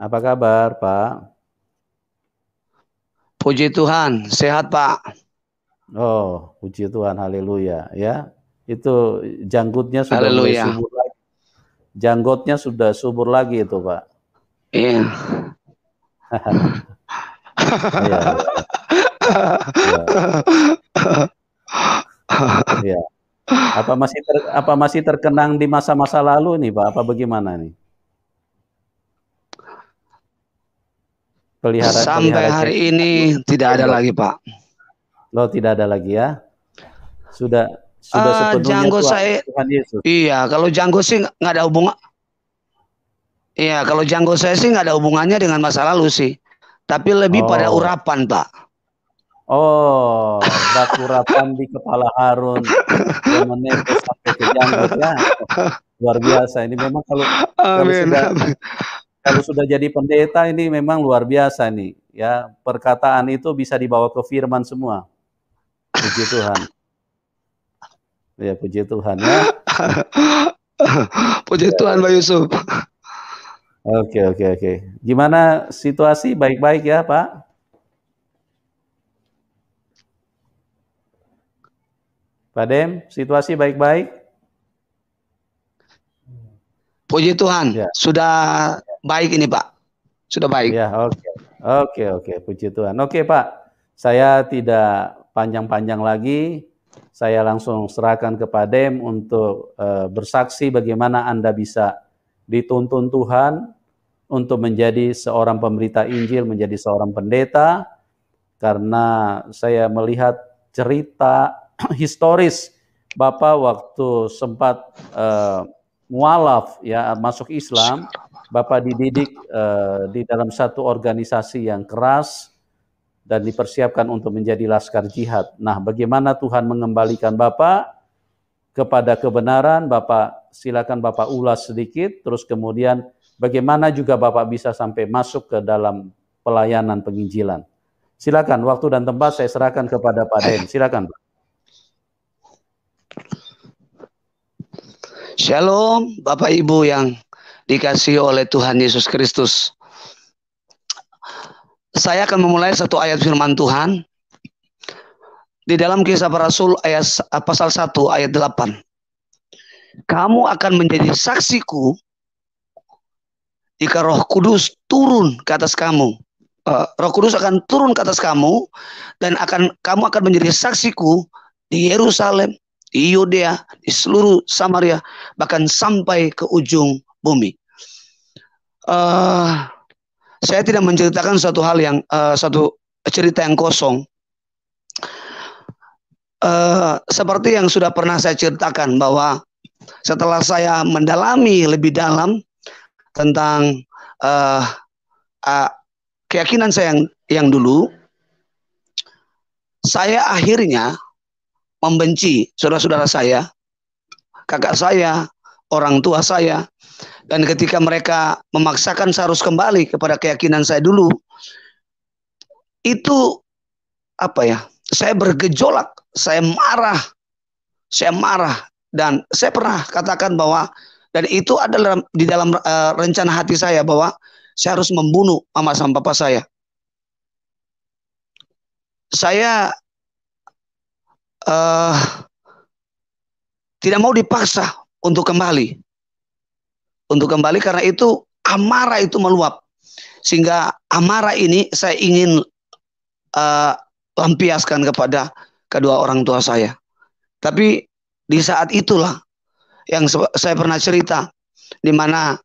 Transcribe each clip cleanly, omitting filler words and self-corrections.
Apa kabar, Pak? Puji Tuhan, sehat Pak. Oh, puji Tuhan, haleluya. Ya, itu janggutnya sudah mulai Haleluya. subur lagi. Janggutnya sudah subur lagi itu, Pak. Iya. Iya, iya, iya, iya. Apa masih terkenang di masa-masa lalu nih, Pak? Apa bagaimana nih? Sampai Pelihara hari janggut, ini tidak ada jenggot. lagi Pak. Loh, tidak ada lagi ya? Sudah sepenuhnya Janggut saya, Tuhan Yesus. iya kalau janggut sih nggak ada hubungan. Iya kalau janggut saya sih nggak ada hubungannya dengan masa lalu sih. Tapi lebih pada Oh, urapan Pak. oh, bak urapan di kepala Harun yang menetes sampai ke janggut ya. Luar biasa. Ini memang kalau Amin. sudah Amin. kalau sudah jadi pendeta ini memang luar biasa nih. Ya, perkataan itu bisa dibawa ke firman semua. Puji Tuhan. Ya, puji Tuhan ya. Puji Ya, Tuhan ya. Pak Yusuf. Oke, oke, oke. Gimana situasi? Baik-baik ya, Pak? Pak Dem, situasi baik-baik? Puji Tuhan, Ya, sudah baik ini Pak. Sudah baik. ya, oke. Oke, oke, puji Tuhan. Oke, Pak. Saya tidak panjang-panjang lagi. Saya langsung serahkan ke Pak Dem untuk bersaksi bagaimana Anda bisa dituntun Tuhan untuk menjadi seorang pemberita Injil, menjadi seorang pendeta, karena saya melihat cerita historis Bapak waktu sempat mualaf ya masuk Islam, Bapak dididik di dalam satu organisasi yang keras dan dipersiapkan untuk menjadi laskar jihad. Nah, bagaimana Tuhan mengembalikan Bapak kepada kebenaran? Bapak silakan Bapak ulas sedikit, terus kemudian bagaimana juga Bapak bisa sampai masuk ke dalam pelayanan penginjilan. Silakan, waktu dan tempat saya serahkan kepada Pak Dem. Silakan, Pak. Shalom Bapak Ibu yang dikasihi oleh Tuhan Yesus Kristus. Saya akan memulai satu ayat firman Tuhan di dalam Kisah Para Rasul pasal 1 ayat 8. Kamu akan menjadi saksiku jika Roh Kudus turun ke atas kamu. Roh Kudus akan turun ke atas kamu dan kamu akan menjadi saksiku di Yerusalem, di Yudea, di seluruh Samaria, bahkan sampai ke ujung bumi. Saya tidak menceritakan satu hal yang satu cerita yang kosong. Seperti yang sudah pernah saya ceritakan bahwa setelah saya mendalami lebih dalam tentang keyakinan saya yang dulu, saya akhirnya membenci saudara-saudara saya, kakak saya, orang tua saya, dan ketika mereka memaksakan saya harus kembali kepada keyakinan saya dulu, itu apa ya? Saya bergejolak, saya marah, dan saya pernah katakan bahwa dan itu adalah di dalam rencana hati saya bahwa saya harus membunuh mama sama papa saya. Saya tidak mau dipaksa untuk kembali karena itu amarah itu meluap, sehingga amarah ini saya ingin lampiaskan kepada kedua orang tua saya. Tapi di saat itulah yang saya pernah cerita, di mana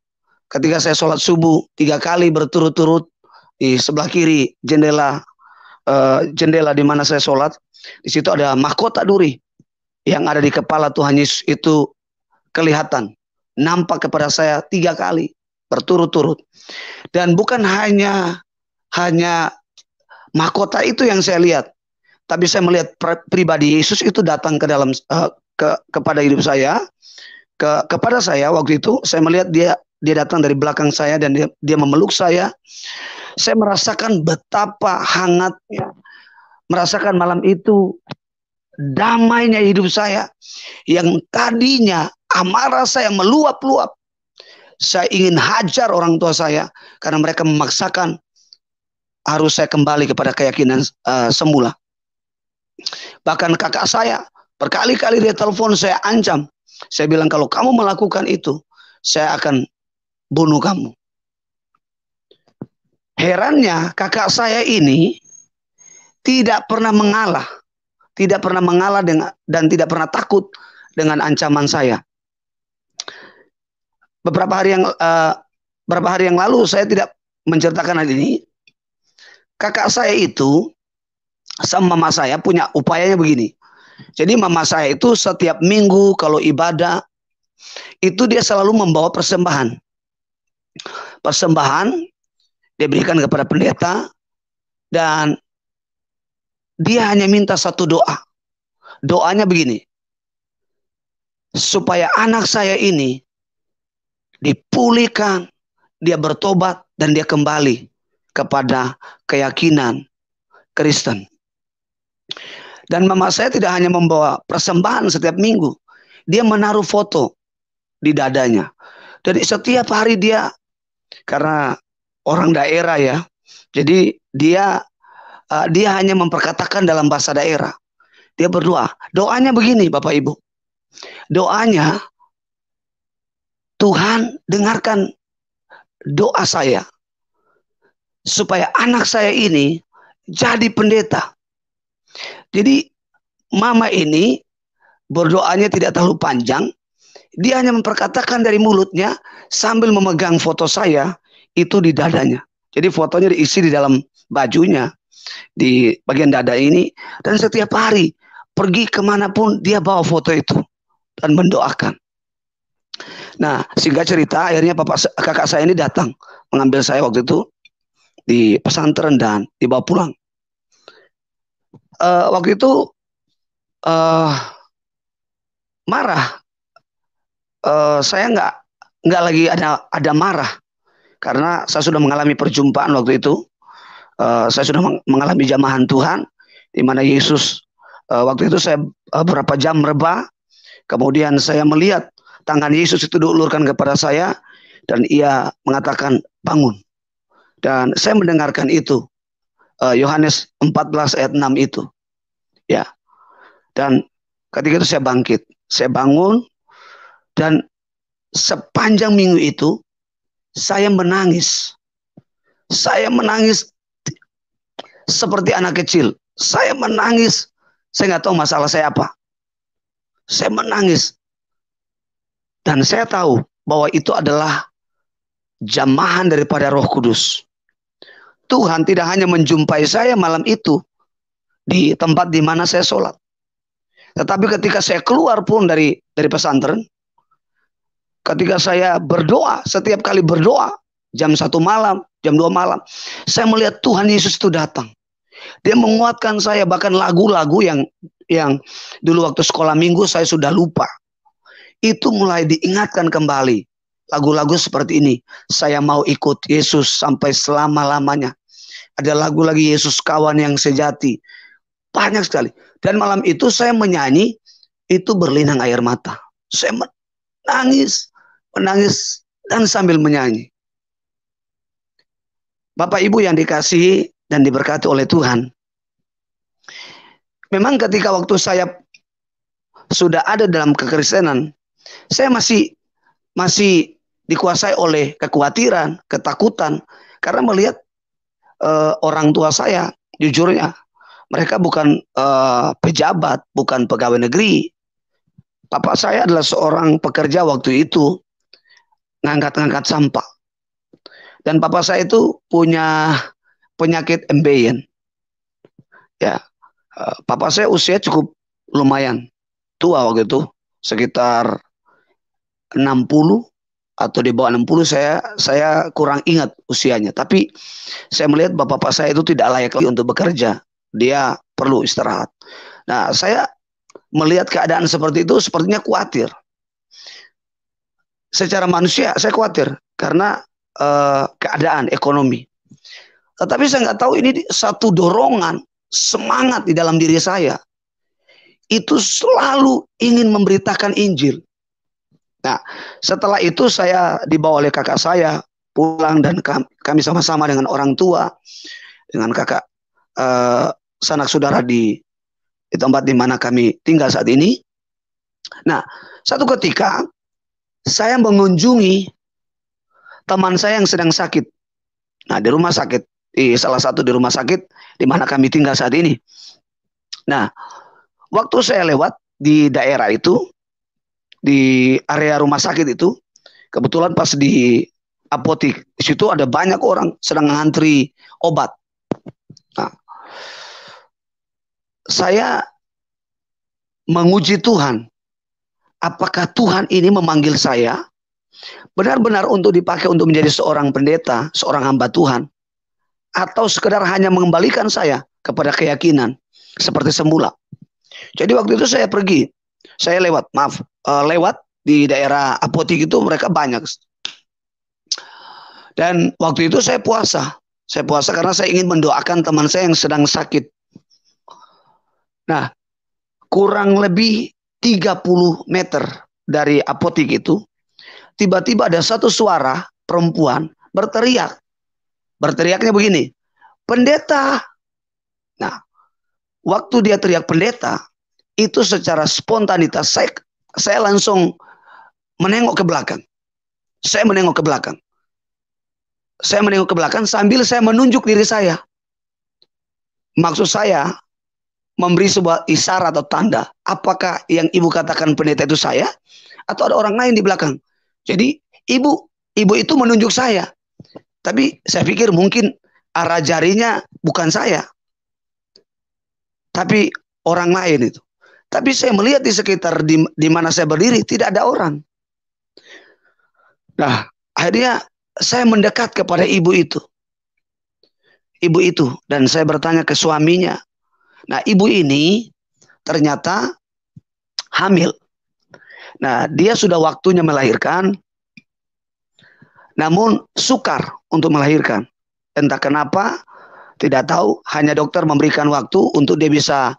ketika saya sholat subuh 3 kali berturut-turut di sebelah kiri jendela di mana saya sholat, di situ ada mahkota duri yang ada di kepala Tuhan Yesus itu kelihatan, nampak kepada saya 3 kali berturut-turut. Dan bukan hanya mahkota itu yang saya lihat, tapi saya melihat pribadi Yesus itu datang ke dalam kepada hidup saya, kepada saya waktu itu. Saya melihat dia datang dari belakang saya dan dia memeluk saya. Saya merasakan betapa hangatnya, merasakan malam itu damainya hidup saya, yang tadinya amarah saya meluap-luap. Saya ingin hajar orang tua saya karena mereka memaksakan harus saya kembali kepada keyakinan semula. Bahkan kakak saya berkali-kali dia telepon, saya ancam. Saya bilang kalau kamu melakukan itu, saya akan bunuh kamu. Herannya kakak saya ini tidak pernah mengalah, dan tidak pernah takut dengan ancaman saya. Beberapa hari yang lalu saya tidak menceritakan hal ini. Kakak saya itu sama mama saya punya upayanya begini. Jadi mama saya itu setiap minggu kalau ibadah itu dia selalu membawa persembahan. Persembahan dia berikan kepada pendeta dan dia hanya minta satu doa. Doanya begini. Supaya anak saya ini dipulihkan, dia bertobat dan dia kembali kepada keyakinan Kristen. Dan mama saya tidak hanya membawa persembahan setiap minggu, dia menaruh foto di dadanya. Dan setiap hari dia, karena orang daerah ya, jadi dia hanya memperkatakan dalam bahasa daerah. Dia berdoa. Doanya begini Bapak Ibu. Doanya, Tuhan dengarkan doa saya supaya anak saya ini jadi pendeta. Jadi mama ini berdoanya tidak terlalu panjang. Dia hanya memperkatakan dari mulutnya sambil memegang foto saya itu di dadanya. Jadi fotonya diisi di dalam bajunya, di bagian dada ini. Dan setiap hari pergi kemanapun dia bawa foto itu dan mendoakan. Nah, singkat cerita, akhirnya kakak saya ini datang mengambil saya waktu itu di pesantren dan dibawa pulang. Waktu itu marah. Saya nggak lagi ada marah karena saya sudah mengalami perjumpaan waktu itu. Saya sudah mengalami jamahan Tuhan di mana Yesus waktu itu saya beberapa jam rebah. Kemudian saya melihat tangan Yesus itu diulurkan kepada saya dan ia mengatakan bangun. Dan saya mendengarkan itu. Yohanes 14 ayat 6 itu. Ya. Dan ketika itu saya bangkit. Saya bangun dan sepanjang minggu itu saya menangis. Saya menangis seperti anak kecil. Saya menangis. Saya nggak tahu masalah saya apa. Saya menangis. Dan saya tahu bahwa itu adalah jamahan daripada Roh Kudus. Tuhan tidak hanya menjumpai saya malam itu di tempat di mana saya sholat. Tetapi ketika saya keluar pun dari pesantren, ketika saya berdoa, setiap kali berdoa, jam 1 malam, jam 2 malam, saya melihat Tuhan Yesus itu datang. Dia menguatkan saya, bahkan lagu-lagu yang dulu waktu sekolah minggu saya sudah lupa. Itu mulai diingatkan kembali. Lagu-lagu seperti ini. Saya mau ikut Yesus sampai selama-lamanya. Ada lagu lagi Yesus kawan yang sejati. Banyak sekali. Dan malam itu saya menyanyi. Itu berlinang air mata. Saya menangis. Dan sambil menyanyi. Bapak Ibu yang dikasihi dan diberkati oleh Tuhan. Memang ketika waktu saya sudah ada dalam kekristenan. Saya masih dikuasai oleh kekhawatiran, ketakutan, karena melihat orang tua saya, jujurnya mereka bukan pejabat, bukan pegawai negeri. Papa saya adalah seorang pekerja waktu itu, ngangkat-ngangkat sampah. Dan papa saya itu punya penyakit embeien. Ya, papa saya usia cukup lumayan tua waktu itu, sekitar 60 atau di bawah 60, saya kurang ingat usianya. Tapi saya melihat bapak saya itu tidak layak lagi untuk bekerja. Dia perlu istirahat. Nah, saya melihat keadaan seperti itu sepertinya khawatir. Secara manusia saya khawatir karena keadaan ekonomi. Tetapi saya nggak tahu ini satu dorongan, semangat di dalam diri saya. Itu selalu ingin memberitakan Injil. Nah, setelah itu saya dibawa oleh kakak saya pulang, dan kami sama-sama dengan orang tua, dengan kakak, sanak saudara di tempat di mana kami tinggal saat ini. Nah, satu ketika saya mengunjungi teman saya yang sedang sakit. Nah, di rumah sakit, di salah satu di rumah sakit di mana kami tinggal saat ini. Nah, waktu saya lewat di daerah itu, di area rumah sakit itu, kebetulan pas di apotik, di situ ada banyak orang sedang ngantri obat. Nah, saya menguji Tuhan, apakah Tuhan ini memanggil saya benar-benar untuk dipakai untuk menjadi seorang pendeta, seorang hamba Tuhan, atau sekedar hanya mengembalikan saya kepada keyakinan seperti semula. Jadi waktu itu saya pergi, saya lewat di daerah apotik itu, mereka banyak. Dan waktu itu saya puasa karena saya ingin mendoakan teman saya yang sedang sakit. Nah, kurang lebih 30 meter dari apotik itu, tiba-tiba ada satu suara perempuan berteriak. Berteriaknya begini, "Pendeta!" Nah, waktu dia teriak pendeta, itu secara spontanitas saya langsung menengok ke belakang. Saya menengok ke belakang. Saya menengok ke belakang sambil saya menunjuk diri saya. Maksud saya memberi sebuah isyarat atau tanda, apakah yang ibu katakan pendeta itu saya atau ada orang lain di belakang. Jadi ibu itu menunjuk saya. Tapi saya pikir mungkin arah jarinya bukan saya, tapi orang lain itu. Tapi saya melihat di sekitar di mana saya berdiri tidak ada orang. Nah, akhirnya saya mendekat kepada ibu itu. Dan saya bertanya ke suaminya. Nah, ibu ini ternyata hamil. Nah, dia sudah waktunya melahirkan, namun sukar untuk melahirkan. Entah kenapa, tidak tahu, hanya dokter memberikan waktu untuk dia bisa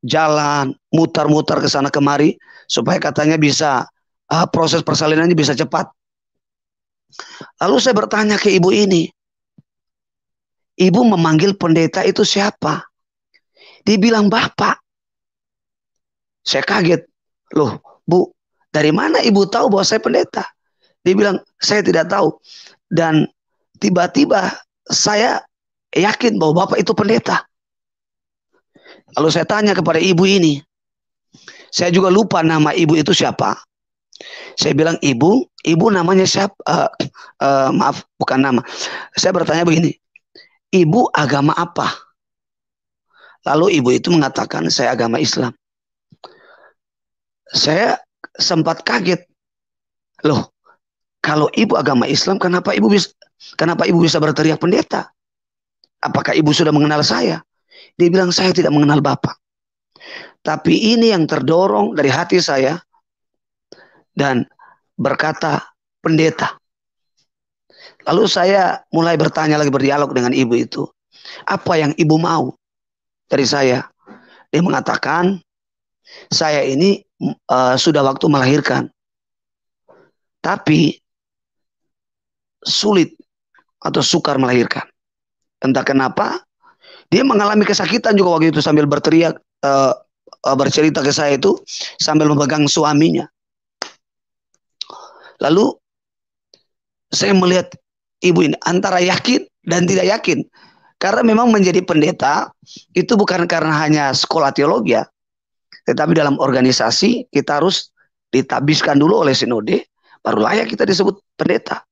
jalan, mutar-mutar ke sana kemari, supaya katanya bisa proses persalinannya bisa cepat. Lalu saya bertanya ke ibu ini, "Ibu memanggil pendeta itu siapa?" Dia bilang, "Bapak." Saya kaget. "Loh, Bu, dari mana ibu tahu bahwa saya pendeta?" Dia bilang, "Saya tidak tahu." Dan tiba-tiba saya yakin bahwa Bapak itu pendeta. Lalu saya tanya kepada ibu ini. Saya juga lupa nama ibu itu siapa. Saya bilang, ibu namanya siapa? Maaf, bukan nama. Saya bertanya begini, "Ibu agama apa?" Lalu ibu itu mengatakan, "Saya agama Islam." Saya sempat kaget. Loh, kalau ibu agama Islam, kenapa ibu bisa berteriak pendeta? Apakah ibu sudah mengenal saya? Dia bilang, "Saya tidak mengenal Bapak. Tapi ini yang terdorong dari hati saya dan berkata pendeta." Lalu saya mulai bertanya lagi, berdialog dengan ibu itu. "Apa yang ibu mau dari saya?" Dia mengatakan, "Saya ini sudah waktu melahirkan, tapi sulit atau sukar melahirkan. Entah kenapa, dia mengalami kesakitan juga waktu itu," sambil berteriak, bercerita ke saya itu sambil memegang suaminya. Lalu saya melihat ibu ini antara yakin dan tidak yakin. Karena memang menjadi pendeta itu bukan karena hanya sekolah teologi ya, tetapi dalam organisasi kita harus ditabiskan dulu oleh sinode, baru layak kita disebut pendeta.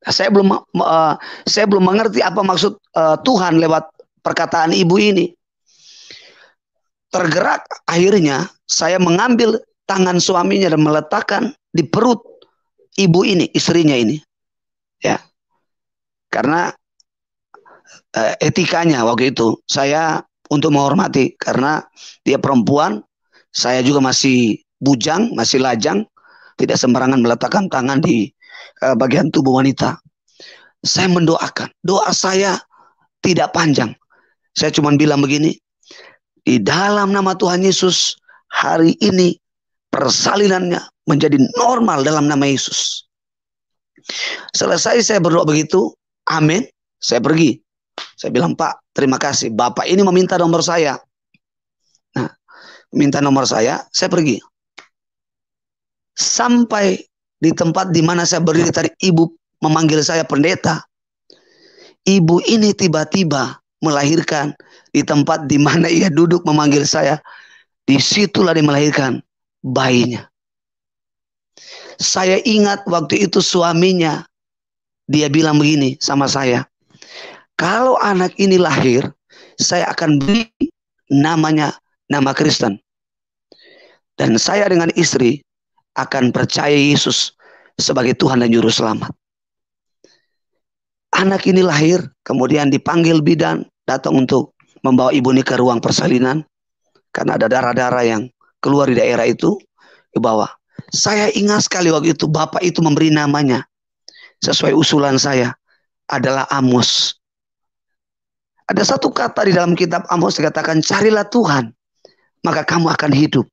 Saya belum mengerti apa maksud Tuhan lewat perkataan ibu ini. Tergerak, akhirnya saya mengambil tangan suaminya dan meletakkan di perut ibu ini, istrinya ini. Ya. Karena etikanya waktu itu saya untuk menghormati, karena dia perempuan, saya juga masih bujang, masih lajang, tidak sembarangan meletakkan tangan di bagian tubuh wanita. Saya mendoakan, doa saya tidak panjang. Saya cuma bilang begini, "Di dalam nama Tuhan Yesus, hari ini persalinannya menjadi normal dalam nama Yesus. Selesai saya berdoa begitu, amin, saya pergi. Saya bilang, Pak, terima kasih. Bapak ini meminta nomor saya. Nah, minta nomor saya pergi. Sampai di tempat di mana saya berdiri tadi, ibu memanggil saya pendeta. Ibu ini tiba-tiba melahirkan di tempat di mana ia duduk memanggil saya. Disitulah dia melahirkan bayinya. Saya ingat waktu itu suaminya, dia bilang begini sama saya, kalau anak ini lahir, saya akan beri namanya nama Kristen. Dan saya dengan istri akan percaya Yesus sebagai Tuhan dan Juru Selamat. Anak ini lahir, kemudian dipanggil bidan, datang untuk membawa ibu ini ke ruang persalinan. Karena ada darah-darah yang keluar di daerah itu, dibawa. Saya ingat sekali waktu itu, Bapak itu memberi namanya, sesuai usulan saya, adalah Amos. Ada satu kata di dalam kitab Amos dikatakan, carilah Tuhan, maka kamu akan hidup.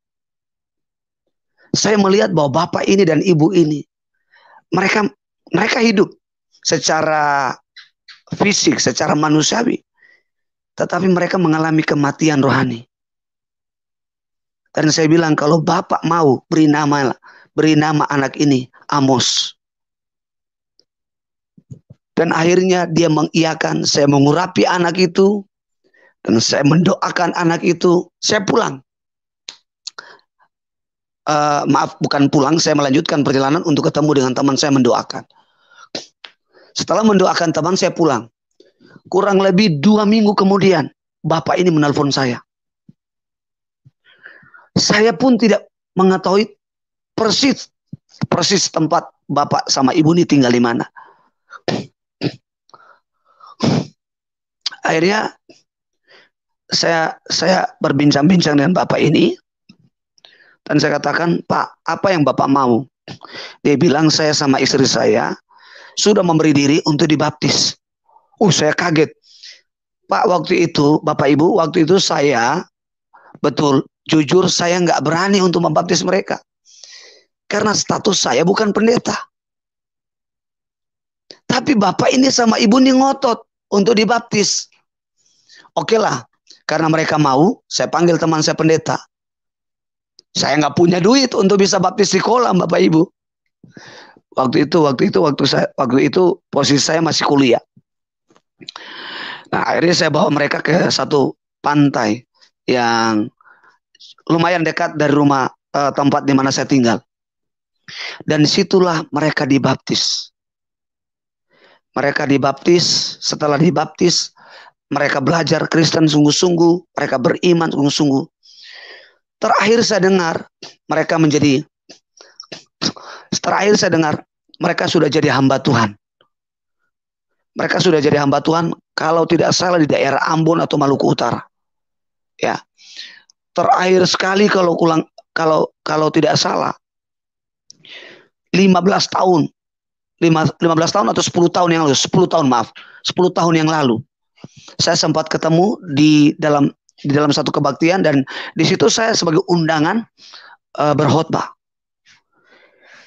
Saya melihat bahwa bapak ini dan ibu ini, mereka hidup secara fisik, secara manusiawi, tetapi mereka mengalami kematian rohani. Dan saya bilang, kalau bapak mau beri nama anak ini Amos. Dan akhirnya dia mengiyakan, saya mengurapi anak itu, dan saya mendoakan anak itu, saya pulang. Bukan pulang, saya melanjutkan perjalanan untuk ketemu dengan teman saya mendoakan. Setelah mendoakan teman, saya pulang. Kurang lebih 2 minggu kemudian, bapak ini menelpon saya. Saya pun tidak mengetahui persis tempat bapak sama ibu ini tinggal di mana. Akhirnya saya berbincang-bincang dengan bapak ini. Dan saya katakan, Pak, apa yang Bapak mau? Dia bilang, saya sama istri saya sudah memberi diri untuk dibaptis. Saya kaget. Pak, waktu itu, Bapak Ibu, waktu itu saya, betul, jujur saya nggak berani untuk membaptis mereka. Karena status saya bukan pendeta. Tapi Bapak ini sama Ibu ini ngotot untuk dibaptis. Oke lah, karena mereka mau, saya panggil teman saya pendeta. Saya nggak punya duit untuk bisa baptis di kolam, Bapak Ibu. Waktu itu posisi saya masih kuliah. Nah, akhirnya saya bawa mereka ke satu pantai yang lumayan dekat dari rumah tempat di mana saya tinggal. Dan disitulah mereka dibaptis. Mereka dibaptis, setelah dibaptis, mereka belajar Kristen sungguh-sungguh, mereka beriman sungguh-sungguh. Terakhir saya dengar mereka sudah jadi hamba Tuhan. Mereka sudah jadi hamba Tuhan, kalau tidak salah di daerah Ambon atau Maluku Utara. Ya. Terakhir sekali kalau tidak salah 15 tahun atau 10 tahun yang lalu, 10 tahun yang lalu. Saya sempat ketemu di dalam satu kebaktian, dan di situ saya sebagai undangan berkhotbah.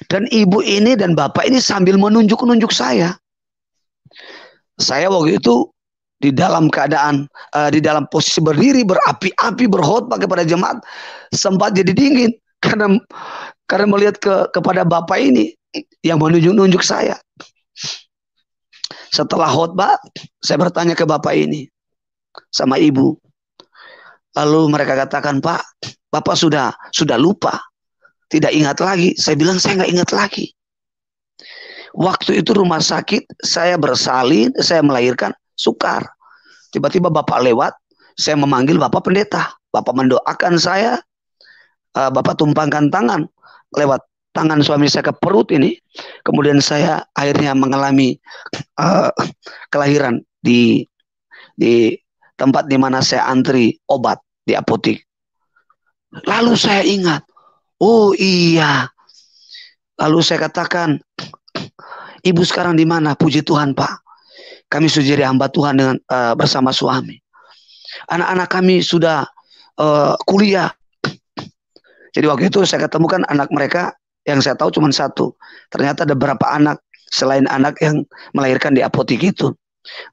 Dan ibu ini dan bapak ini sambil menunjuk saya. Saya waktu itu di dalam keadaan di dalam posisi berdiri berapi-api berkhotbah kepada jemaat, sempat jadi dingin karena melihat kepada bapak ini yang menunjuk saya. Setelah khotbah, saya bertanya ke bapak ini sama ibu. Lalu mereka katakan, Pak, Bapak sudah lupa, tidak ingat lagi. Saya bilang, saya nggak ingat lagi. Waktu itu rumah sakit, saya bersalin, saya melahirkan sukar. Tiba-tiba Bapak lewat, saya memanggil Bapak pendeta. Bapak mendoakan saya, Bapak tumpangkan tangan lewat tangan suami saya ke perut ini. Kemudian saya akhirnya mengalami kelahiran di tempat di mana saya antri obat di apotek. Lalu saya ingat, oh iya. Lalu saya katakan, Ibu sekarang di mana? Puji Tuhan, Pak. Kami sudah jadi hamba Tuhan dengan bersama suami. Anak-anak kami sudah kuliah. Jadi waktu itu saya ketemukan anak mereka Yang saya tahu cuma satu. Ternyata ada beberapa anak selain anak yang melahirkan di apotik itu.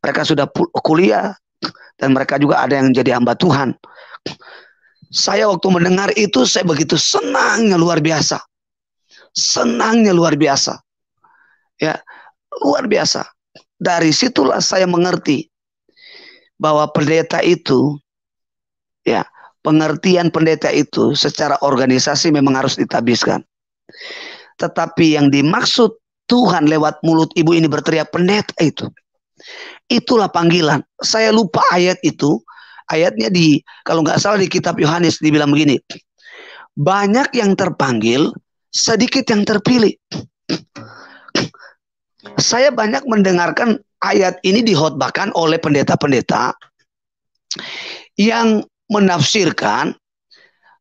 Mereka sudah kuliah dan mereka juga ada yang jadi hamba Tuhan. Saya waktu mendengar itu saya begitu senangnya luar biasa. Senangnya luar biasa. Ya, luar biasa. Dari situlah saya mengerti bahwa pendeta itu, ya, pengertian pendeta itu secara organisasi memang harus ditabiskan. Tetapi yang dimaksud Tuhan lewat mulut ibu ini berteriak pendeta itu, itulah panggilan. Saya lupa ayat itu. Ayatnya kalau nggak salah di kitab Yohanes dibilang begini, banyak yang terpanggil, sedikit yang terpilih. Saya banyak mendengarkan ayat ini dihotbahkan oleh pendeta-pendeta yang menafsirkan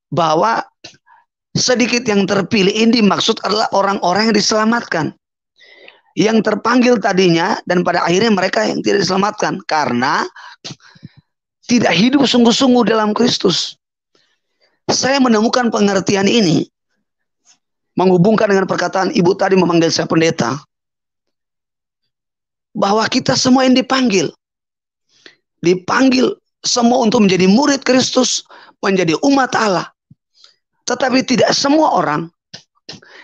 bahwa sedikit yang terpilih ini maksud adalah orang-orang yang diselamatkan, yang terpanggil tadinya, dan pada akhirnya mereka yang tidak diselamatkan karena tidak hidup sungguh-sungguh dalam Kristus. Saya menemukan pengertian ini menghubungkan dengan perkataan ibu tadi memanggil saya pendeta, bahwa kita semua yang dipanggil semua untuk menjadi murid Kristus, menjadi umat Allah. Tetapi tidak semua orang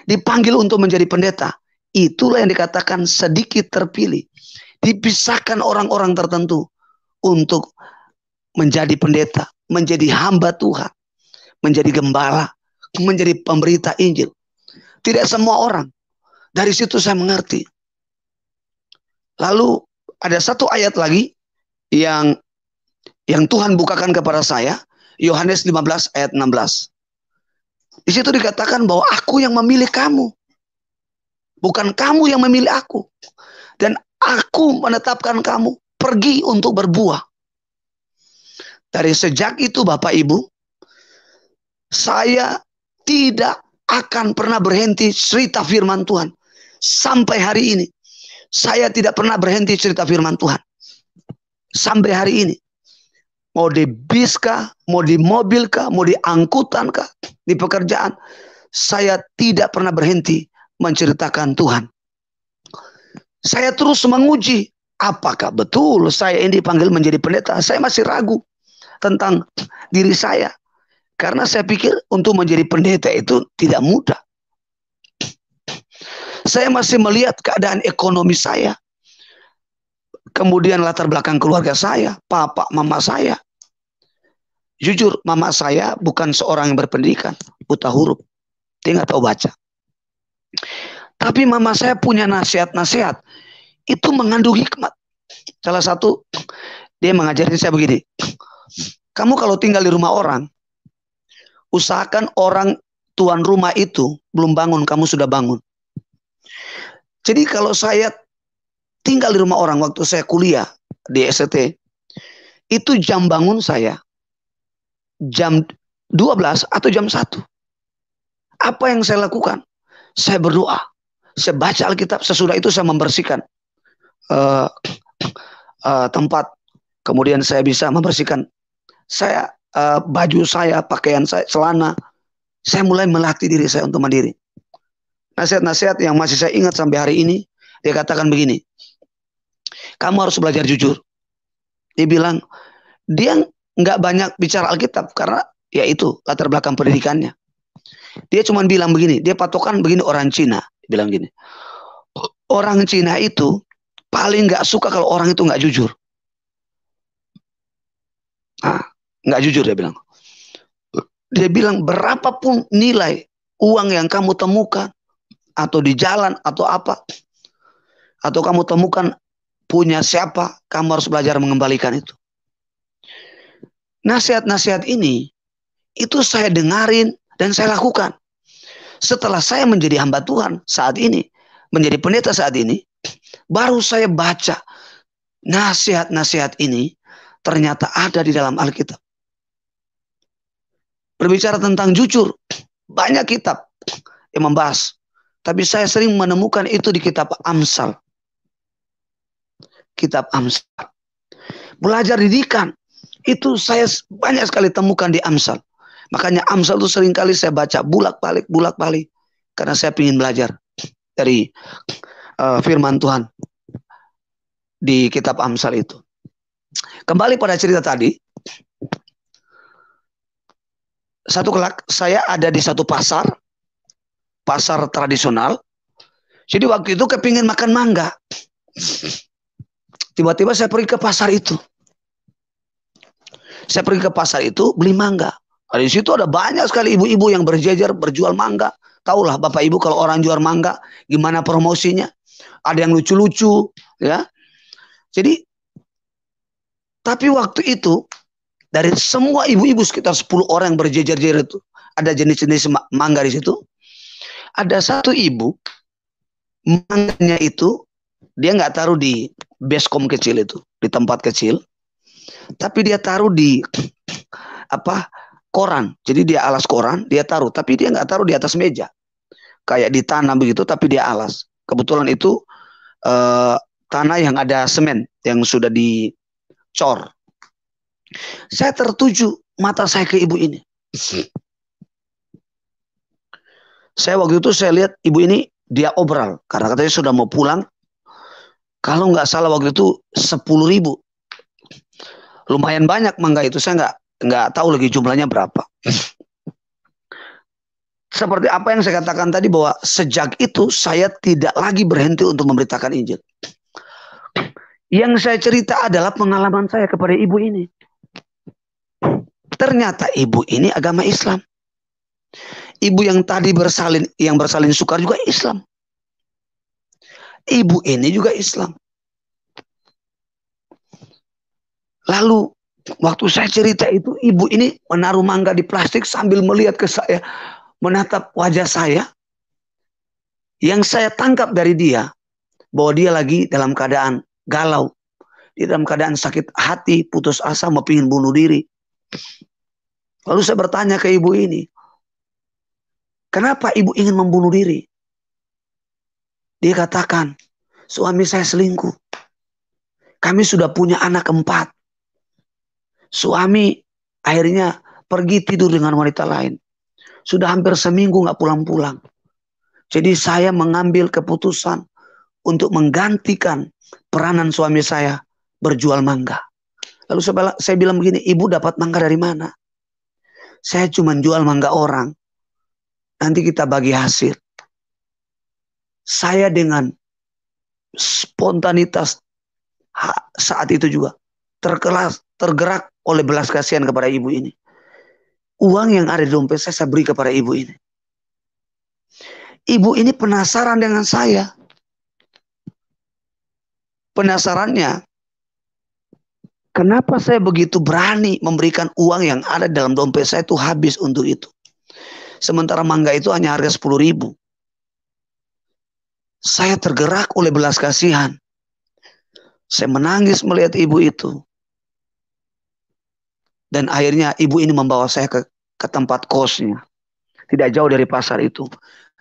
dipanggil untuk menjadi pendeta. Itulah yang dikatakan sedikit terpilih. Dipisahkan orang-orang tertentu untuk menjadi pendeta, menjadi hamba Tuhan, menjadi gembala, menjadi pemberita Injil. Tidak semua orang. Dari situ saya mengerti. Lalu ada satu ayat lagi yang Tuhan bukakan kepada saya, Yohanes 15 ayat 16. Di situ dikatakan bahwa aku yang memilih kamu, bukan kamu yang memilih aku. Dan aku menetapkan kamu pergi untuk berbuah. Dari sejak itu Bapak Ibu, saya tidak akan pernah berhenti cerita firman Tuhan. Sampai hari ini, saya tidak pernah berhenti cerita firman Tuhan. Sampai hari ini. Mau di bis kah, mau di mobil kah, mau di angkutan kah, di pekerjaan, saya tidak pernah berhenti menceritakan Tuhan. Saya terus menguji, apakah betul saya ini dipanggil menjadi pendeta. Saya masih ragu tentang diri saya. Karena saya pikir untuk menjadi pendeta itu tidak mudah. Saya masih melihat keadaan ekonomi saya. Kemudian latar belakang keluarga saya, papa, mama saya. Jujur, mama saya bukan seorang yang berpendidikan, buta huruf. Dia nggak tahu baca. Tapi mama saya punya nasihat-nasihat. Itu mengandung hikmat. Salah satu, dia mengajarin saya begini. Kamu kalau tinggal di rumah orang, usahakan orang tuan rumah itu belum bangun, kamu sudah bangun. Jadi kalau saya tinggal di rumah orang waktu saya kuliah di SCT, itu jam bangun saya jam 12 atau jam 1. Apa yang saya lakukan? Saya berdoa, saya baca Alkitab, sesudah itu saya membersihkan tempat, kemudian saya bisa membersihkan baju saya, pakaian saya, celana. Saya mulai melatih diri saya untuk mandiri. Nasihat-nasihat yang masih saya ingat sampai hari ini, dia katakan begini, kamu harus belajar jujur. Dia bilang, dia nggak banyak bicara Alkitab karena ya itu latar belakang pendidikannya. Dia cuma bilang begini, dia patokan begini, orang Cina, dia bilang gini, orang Cina itu paling nggak suka kalau orang itu nggak jujur. Nggak jujur dia bilang. Dia bilang berapapun nilai uang yang kamu temukan, atau di jalan atau apa, atau kamu temukan punya siapa, kamu harus belajar mengembalikan itu. Nasihat-nasihat ini itu saya dengarin dan saya lakukan. Setelah saya menjadi hamba Tuhan saat ini, menjadi pendeta saat ini, baru saya baca nasihat-nasihat ini ternyata ada di dalam Alkitab. Berbicara tentang jujur, banyak kitab yang membahas. Tapi saya sering menemukan itu di kitab Amsal. Kitab Amsal. Belajar didikan, itu saya banyak sekali temukan di Amsal. Makanya Amsal itu seringkali saya baca bulak-balik. karena saya ingin belajar dari firman Tuhan di kitab Amsal itu. Kembali pada cerita tadi, satu kelak saya ada di satu pasar tradisional. Jadi waktu itu kepingin makan mangga. Tiba-tiba saya pergi ke pasar itu. Saya pergi ke pasar itu beli mangga. Nah, di situ ada banyak sekali ibu-ibu yang berjejer berjual mangga. Tahulah Bapak Ibu kalau orang jual mangga gimana promosinya. Ada yang lucu-lucu, ya. Jadi, tapi waktu itu dari semua ibu-ibu sekitar 10 orang yang berjejer-jejer itu, ada jenis-jenis mangga di situ. Ada satu ibu, mangganya itu dia nggak taruh di baskom kecil itu, di tempat kecil, tapi dia taruh di koran. Jadi dia alas koran, dia taruh, tapi dia nggak taruh di atas meja, kayak di tanah begitu, tapi dia alas. Kebetulan itu tanah yang ada semen yang sudah dicor. Saya tertuju mata saya ke ibu ini. Saya waktu itu saya lihat ibu ini dia obral karena katanya sudah mau pulang. Kalau nggak salah waktu itu 10.000. Lumayan banyak mangga itu, saya nggak tahu lagi jumlahnya berapa. Seperti apa yang saya katakan tadi bahwa sejak itu saya tidak lagi berhenti untuk memberitakan Injil. Yang saya cerita adalah pengalaman saya kepada ibu ini. Ternyata ibu ini agama Islam. Ibu yang tadi bersalin sukar juga Islam. Ibu ini juga Islam. Lalu waktu saya cerita itu, ibu ini menaruh mangga di plastik sambil melihat ke saya, menatap wajah saya. Yang saya tangkap dari dia, bahwa dia lagi dalam keadaan galau. Dia dalam keadaan sakit hati, putus asa, mau ingin bunuh diri. Lalu saya bertanya ke ibu ini, kenapa ibu ingin membunuh diri? Dia katakan, suami saya selingkuh. Kami sudah punya anak 4. Suami akhirnya pergi tidur dengan wanita lain. Sudah hampir seminggu gak pulang-pulang. Jadi saya mengambil keputusan untuk menggantikan peranan suami saya berjual mangga. Lalu saya bilang begini, ibu dapat mangga dari mana? Saya cuma jual mangga orang. Nanti kita bagi hasil. Saya dengan spontanitas saat itu juga tergerak oleh belas kasihan kepada ibu ini. Uang yang ada di dompet saya beri kepada ibu ini. Ibu ini penasaran dengan saya. Penasarannya, kenapa saya begitu berani memberikan uang yang ada dalam dompet saya itu habis untuk itu. Sementara mangga itu hanya harga 10.000. Saya tergerak oleh belas kasihan. Saya menangis melihat ibu itu. Dan akhirnya ibu ini membawa saya ke tempat kosnya. Tidak jauh dari pasar itu.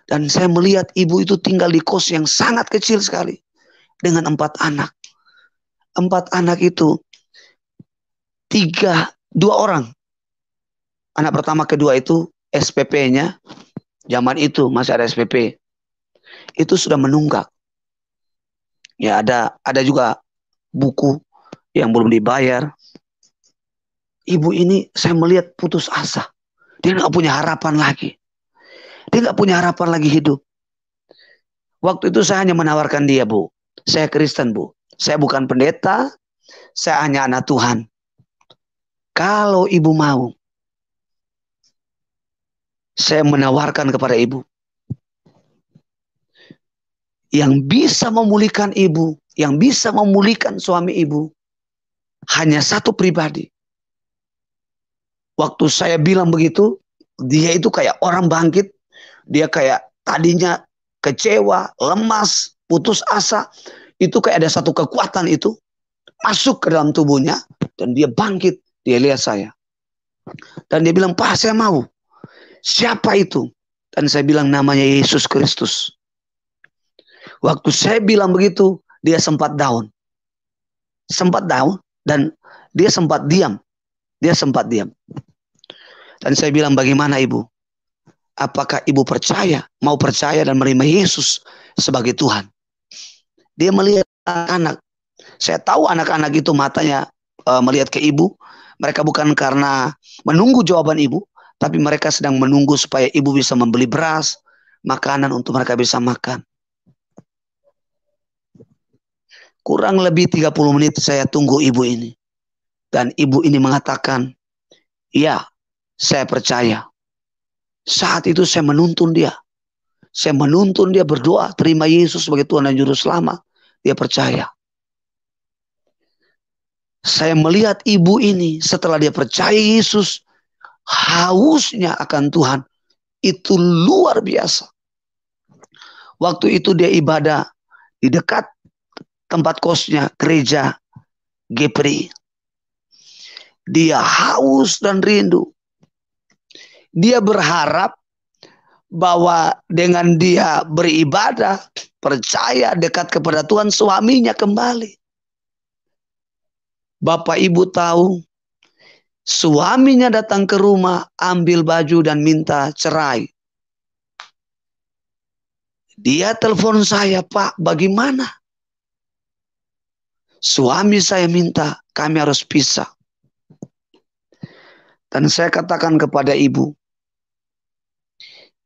Dan saya melihat ibu itu tinggal di kos yang sangat kecil sekali. Dengan 4 anak. 4 anak itu 2 orang. Anak pertama, kedua itu SPP-nya. Zaman itu masih ada SPP. Itu sudah menunggak. Ya ada juga buku yang belum dibayar. Ibu ini saya melihat putus asa. Dia nggak punya harapan lagi. Dia nggak punya harapan lagi hidup. Waktu itu saya hanya menawarkan dia, Bu. Saya Kristen, Bu. Saya bukan pendeta. Saya hanya anak Tuhan. Kalau ibu mau, saya menawarkan kepada ibu. Yang bisa memulihkan ibu, yang bisa memulihkan suami ibu, hanya satu pribadi. Waktu saya bilang begitu, dia itu kayak orang bangkit. Dia kayak tadinya kecewa, lemas, putus asa. Itu kayak ada satu kekuatan itu masuk ke dalam tubuhnya. Dan dia bangkit, dia lihat saya. Dan dia bilang, Pak, saya mau. Siapa itu? Dan saya bilang, namanya Yesus Kristus. Waktu saya bilang begitu, dia sempat down. Sempat down dan dia sempat diam. Dia sempat diam. Dan saya bilang, bagaimana ibu? apakah ibu mau percaya dan menerima Yesus sebagai Tuhan. Dia melihat anak-anak. Saya tahu anak-anak itu matanya melihat ke ibu. Mereka bukan karena menunggu jawaban ibu, tapi mereka sedang menunggu supaya ibu bisa membeli beras, makanan untuk mereka bisa makan. Kurang lebih 30 menit saya tunggu ibu ini. Dan ibu ini mengatakan, "Ya, saya percaya." Saat itu saya menuntun dia. Saya menuntun dia berdoa, terima Yesus sebagai Tuhan dan Juru Selamat. Dia percaya. Saya melihat ibu ini setelah dia percaya Yesus, hausnya akan Tuhan itu luar biasa. Waktu itu dia ibadah di dekat tempat kosnya gereja GPRI. Dia haus dan rindu. Dia berharap bahwa dengan dia beribadah, percaya, dekat kepada Tuhan, suaminya kembali. Bapak ibu tahu, suaminya datang ke rumah, ambil baju dan minta cerai. Dia telepon saya, "Pak, bagaimana? Suami saya minta kami harus pisah." Dan saya katakan kepada ibu,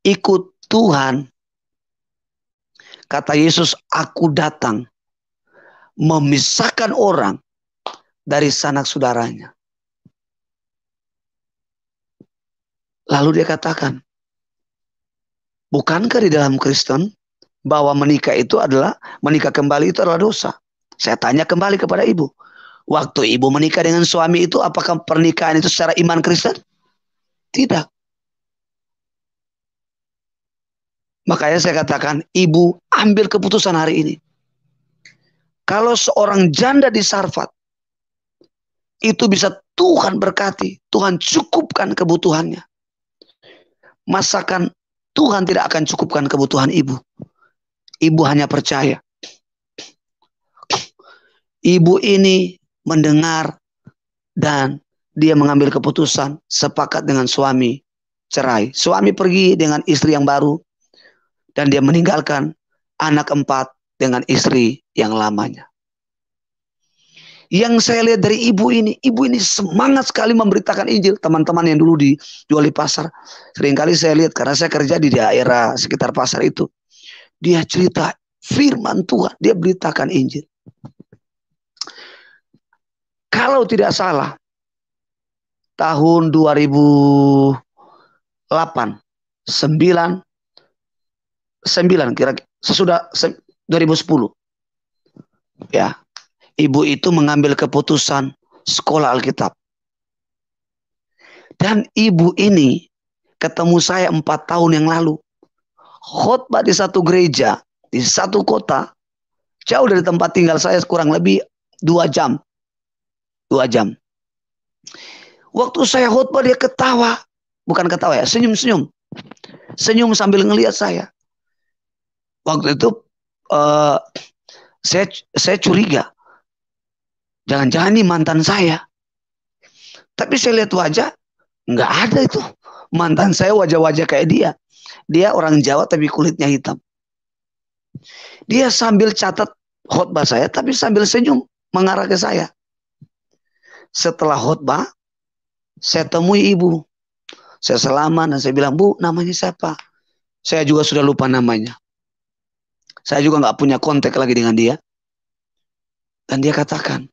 ikut Tuhan. Kata Yesus, aku datang memisahkan orang dari sanak saudaranya. Lalu dia katakan, bukankah di dalam Kristen bahwa menikah kembali itu adalah dosa? Saya tanya kembali kepada ibu. Waktu ibu menikah dengan suami itu, apakah pernikahan itu secara iman Kristen? Tidak. Makanya saya katakan, ibu ambil keputusan hari ini. Kalau seorang janda di Sarfat, itu bisa Tuhan berkati, Tuhan cukupkan kebutuhannya. Masakan Tuhan tidak akan cukupkan kebutuhan ibu. Ibu hanya percaya. Ibu ini mendengar dan dia mengambil keputusan sepakat dengan suami cerai. Suami pergi dengan istri yang baru dan dia meninggalkan anak 4 dengan istri yang lamanya. Yang saya lihat dari ibu ini semangat sekali memberitakan Injil. Teman-teman yang dulu dijual di pasar, seringkali saya lihat karena saya kerja di daerah sekitar pasar itu. Dia cerita firman Tuhan, dia beritakan Injil. Kalau tidak salah, tahun 2008, 9 kira-kira sesudah 2010. Ya. Ibu itu mengambil keputusan sekolah Alkitab. Dan ibu ini ketemu saya 4 tahun yang lalu. Khotbah di satu gereja, di satu kota, jauh dari tempat tinggal saya kurang lebih 2 jam. 2 jam. Waktu saya khotbah dia ketawa. Bukan ketawa ya, senyum-senyum. Senyum sambil ngelihat saya. Waktu itu saya curiga. Jangan-jangan ini mantan saya. Tapi saya lihat wajah, nggak ada itu. Mantan saya wajah-wajah kayak dia. Dia orang Jawa tapi kulitnya hitam. Dia sambil catat khotbah saya, tapi sambil senyum mengarah ke saya. Setelah khotbah, saya temui ibu. Saya salaman dan saya bilang, "Bu, namanya siapa?" Saya juga sudah lupa namanya. Saya juga nggak punya kontak lagi dengan dia. Dan dia katakan,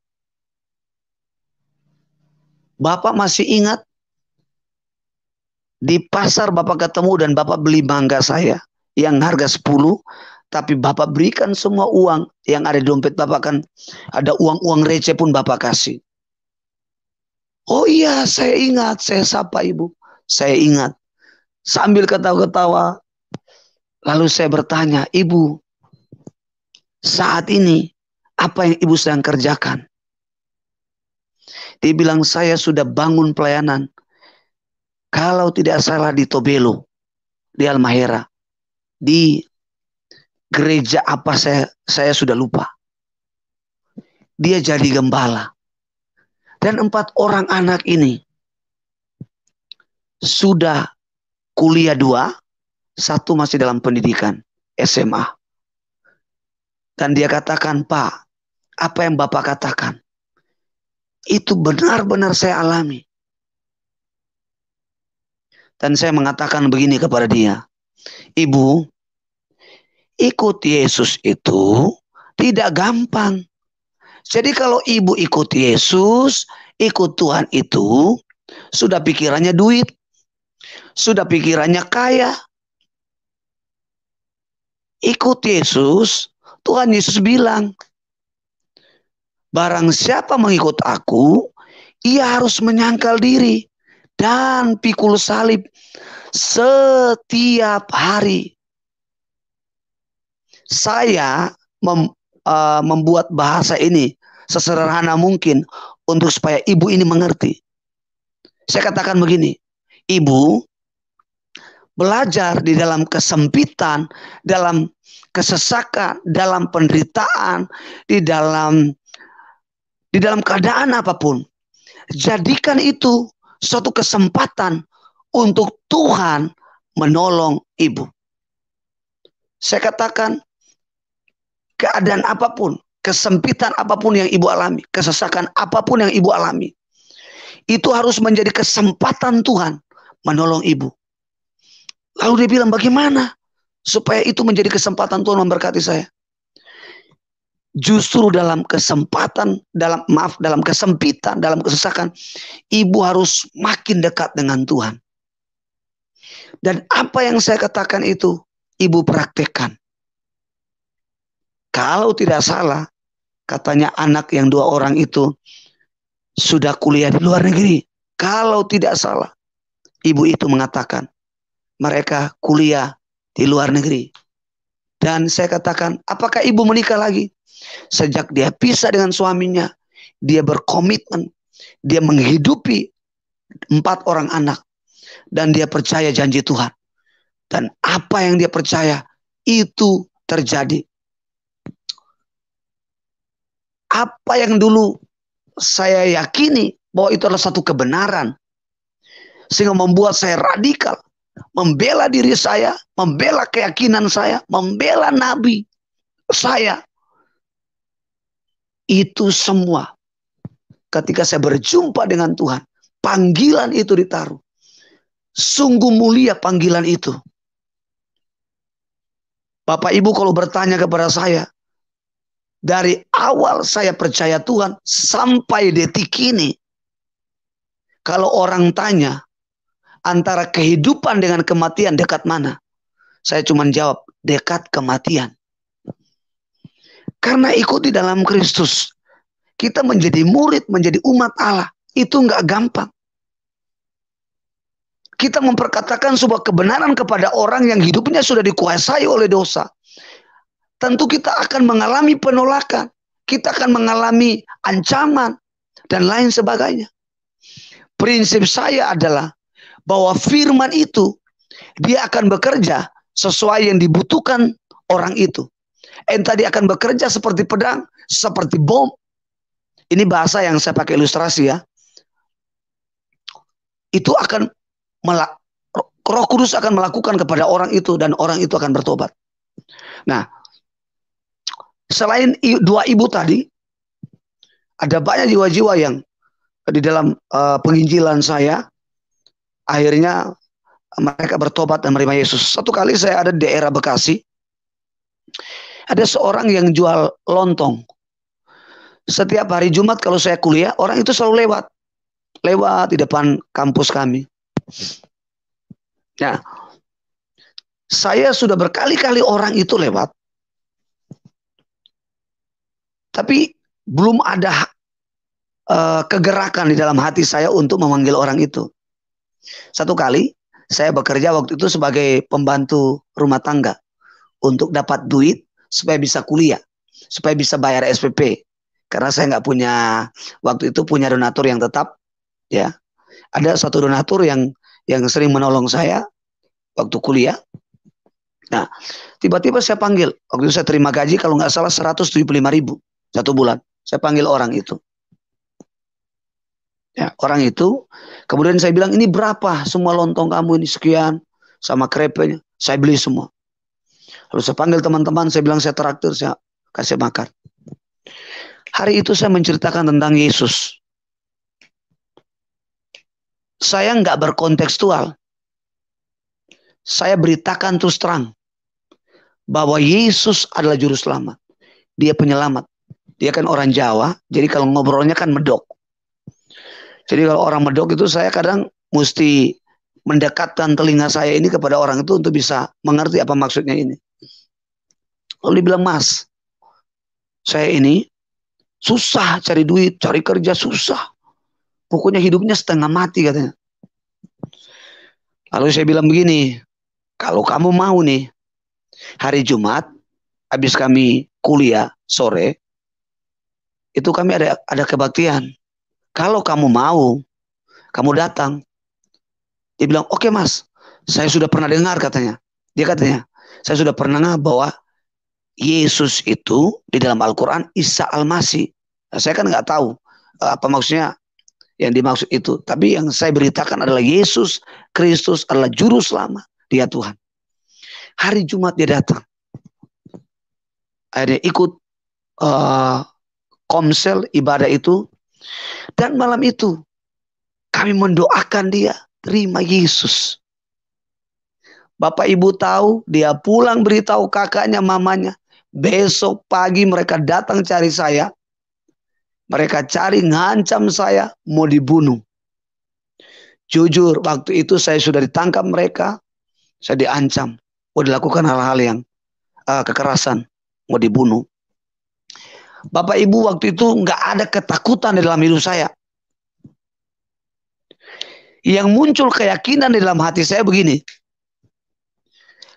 "Bapak masih ingat di pasar Bapak ketemu dan Bapak beli mangga saya yang harga 10, tapi Bapak berikan semua uang yang ada di dompet Bapak, kan ada uang-uang receh pun Bapak kasih." "Oh iya, saya ingat." Saya sapa ibu. "Saya ingat." Sambil ketawa-ketawa, lalu saya bertanya, "Ibu, saat ini apa yang ibu sedang kerjakan?" Dia bilang, "Saya sudah bangun pelayanan. Kalau tidak salah di Tobelo, di Halmahera, di gereja apa saya sudah lupa. Dia jadi gembala. Dan 4 orang anak ini sudah kuliah 2, satu masih dalam pendidikan SMA. Dan dia katakan, Pak, apa yang Bapak katakan, itu benar-benar saya alami. Dan saya mengatakan begini kepada dia, Ibu, ikut Yesus itu tidak gampang. Jadi kalau ibu ikut Yesus, ikut Tuhan itu, sudah pikirannya duit, sudah pikirannya kaya. Ikut Yesus, Tuhan Yesus bilang, barang siapa mengikut aku, ia harus menyangkal diri dan pikul salib setiap hari. Saya membuat bahasa ini sesederhana mungkin untuk supaya ibu ini mengerti. Saya katakan begini, ibu belajar di dalam kesempitan, dalam kesesakan, dalam penderitaan, di dalam keadaan apapun. Jadikan itu suatu kesempatan untuk Tuhan menolong ibu. Saya katakan, keadaan apapun, kesempitan apapun yang ibu alami, kesesakan apapun yang ibu alami, itu harus menjadi kesempatan Tuhan menolong ibu. Lalu dia bilang, bagaimana supaya itu menjadi kesempatan Tuhan memberkati saya? Justru dalam kesempatan, dalam kesempitan, dalam kesesakan, ibu harus makin dekat dengan Tuhan. Dan apa yang saya katakan itu, ibu praktekkan. Kalau tidak salah, katanya anak yang 2 orang itu sudah kuliah di luar negeri. Kalau tidak salah, ibu itu mengatakan mereka kuliah di luar negeri. Dan saya katakan, apakah ibu menikah lagi? Sejak dia pisah dengan suaminya, dia berkomitmen, dia menghidupi 4 orang anak, dan dia percaya janji Tuhan. Dan apa yang dia percaya, itu terjadi. Apa yang dulu saya yakini bahwa itu adalah satu kebenaran, sehingga membuat saya radikal, membela diri saya, membela keyakinan saya, membela nabi saya. Itu semua ketika saya berjumpa dengan Tuhan, panggilan itu ditaruh. Sungguh mulia panggilan itu. Bapak Ibu kalau bertanya kepada saya, dari awal saya percaya Tuhan sampai detik ini, kalau orang tanya antara kehidupan dengan kematian dekat mana, saya cuma jawab dekat kematian. Karena ikut di dalam Kristus, kita menjadi murid, menjadi umat Allah, itu nggak gampang. Kita memperkatakan sebuah kebenaran kepada orang yang hidupnya sudah dikuasai oleh dosa. Tentu kita akan mengalami penolakan, kita akan mengalami ancaman, dan lain sebagainya. Prinsip saya adalah bahwa firman itu, dia akan bekerja sesuai yang dibutuhkan orang itu. Entah dia akan bekerja seperti pedang, seperti bom. Ini bahasa yang saya pakai ilustrasi ya. Itu akan Roh Kudus akan melakukan kepada orang itu, dan orang itu akan bertobat. Nah, selain 2 ibu tadi, ada banyak jiwa-jiwa yang di dalam penginjilan saya, akhirnya mereka bertobat dan menerima Yesus. Satu kali saya ada di daerah Bekasi, ada seorang yang jual lontong. Setiap hari Jumat kalau saya kuliah, orang itu selalu lewat di depan kampus kami. Nah, saya sudah berkali-kali orang itu lewat, tapi belum ada kegerakan di dalam hati saya untuk memanggil orang itu. Satu kali saya bekerja waktu itu sebagai pembantu rumah tangga untuk dapat duit supaya bisa kuliah, supaya bisa bayar SPP. Karena saya nggak punya, waktu itu punya donatur yang tetap, ya. Ada satu donatur yang sering menolong saya waktu kuliah. Nah, tiba-tiba saya panggil, waktu itu saya terima gaji kalau nggak salah 175.000 1 bulan. Saya panggil orang itu. Ya, orang itu, kemudian saya bilang, ini berapa semua lontong kamu ini? Sekian, sama krepenya. Saya beli semua. Lalu saya panggil teman-teman, saya bilang saya traktir, saya kasih makan. Hari itu saya menceritakan tentang Yesus. Saya nggak berkontekstual. Saya beritakan terus terang bahwa Yesus adalah juru selamat. Dia penyelamat. Dia kan orang Jawa, jadi kalau ngobrolnya kan medok. Jadi kalau orang medok itu saya kadang mesti mendekatkan telinga saya ini kepada orang itu untuk bisa mengerti apa maksudnya ini. Lalu dia bilang, Mas, saya ini susah cari duit, cari kerja susah. Pokoknya hidupnya setengah mati katanya. Lalu saya bilang begini, kalau kamu mau nih, hari Jumat, habis kami kuliah sore, itu kami ada kebaktian. Kalau kamu mau, kamu datang. Dia bilang, oke Mas, saya sudah pernah dengar katanya. Dia katanya, saya sudah pernah dengar bahwa Yesus itu di dalam Al-Quran Isa Al-Masih. Nah, saya kan nggak tahu apa maksudnya yang dimaksud itu. Tapi yang saya beritakan adalah Yesus Kristus adalah juru selamat. Dia Tuhan. Hari Jumat dia datang. Akhirnya ikut komsel ibadah itu. Dan malam itu kami mendoakan dia terima Yesus. Bapak ibu tahu, dia pulang beritahu kakaknya, mamanya. Besok pagi mereka datang cari saya. Mereka cari, ngancam saya, mau dibunuh. Jujur, waktu itu saya sudah ditangkap mereka. Saya diancam. Mau dilakukan hal-hal yang kekerasan. Mau dibunuh. Bapak ibu waktu itu nggak ada ketakutan di dalam hidup saya. Yang muncul keyakinan di dalam hati saya begini.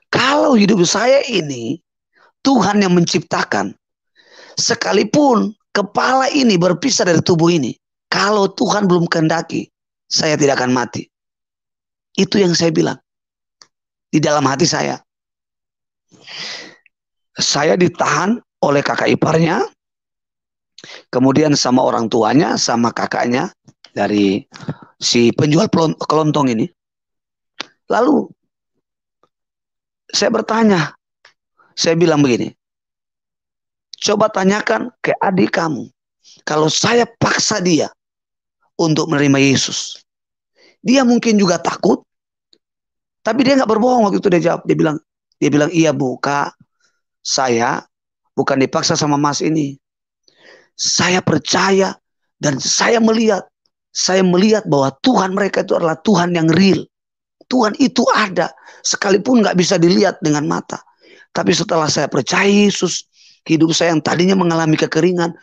Kalau hidup saya ini Tuhan yang menciptakan. Sekalipun kepala ini berpisah dari tubuh ini. Kalau Tuhan belum kehendaki, saya tidak akan mati. Itu yang saya bilang. Di dalam hati saya. Saya ditahan oleh kakak iparnya. Kemudian sama orang tuanya, sama kakaknya. Dari si penjual kelontong ini. Lalu saya bertanya. Saya bilang begini. Coba tanyakan ke adik kamu. Kalau saya paksa dia untuk menerima Yesus. Dia mungkin juga takut. Tapi dia nggak berbohong waktu itu dia jawab. Dia bilang iya bu, Kak. Saya bukan dipaksa sama mas ini. Saya percaya dan saya melihat. Saya melihat bahwa Tuhan mereka itu adalah Tuhan yang real. Tuhan itu ada. Sekalipun nggak bisa dilihat dengan mata. Tapi setelah saya percaya Yesus. Hidup saya yang tadinya mengalami kekeringan.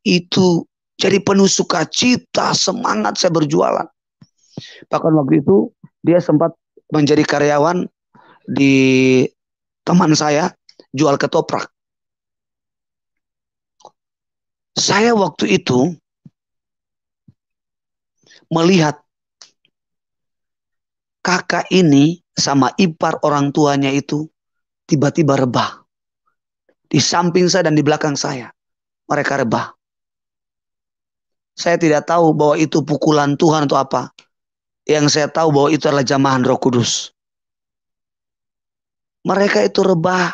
Itu jadi penuh sukacita, semangat saya berjualan. Bahkan waktu itu dia sempat menjadi karyawan di teman saya jual ketoprak. Saya waktu itu melihat kakak ini sama ipar orang tuanya itu tiba-tiba rebah. Di samping saya dan di belakang saya. Mereka rebah. Saya tidak tahu bahwa itu pukulan Tuhan atau apa. Yang saya tahu bahwa itu adalah jamahan Roh Kudus. Mereka itu rebah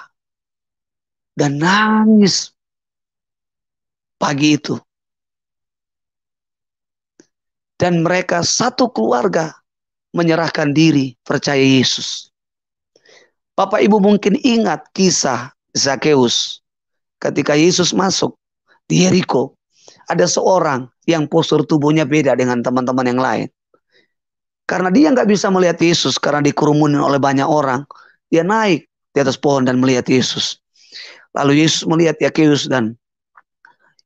dan nangis pagi itu. Dan mereka satu keluarga menyerahkan diri percaya Yesus. Bapak Ibu mungkin ingat kisah Zakheus. Ketika Yesus masuk di Yeriko, ada seorang yang postur tubuhnya beda dengan teman-teman yang lain. Karena dia nggak bisa melihat Yesus karena dikerumunin oleh banyak orang. Dia naik di atas pohon dan melihat Yesus. Lalu Yesus melihat Zakheus dan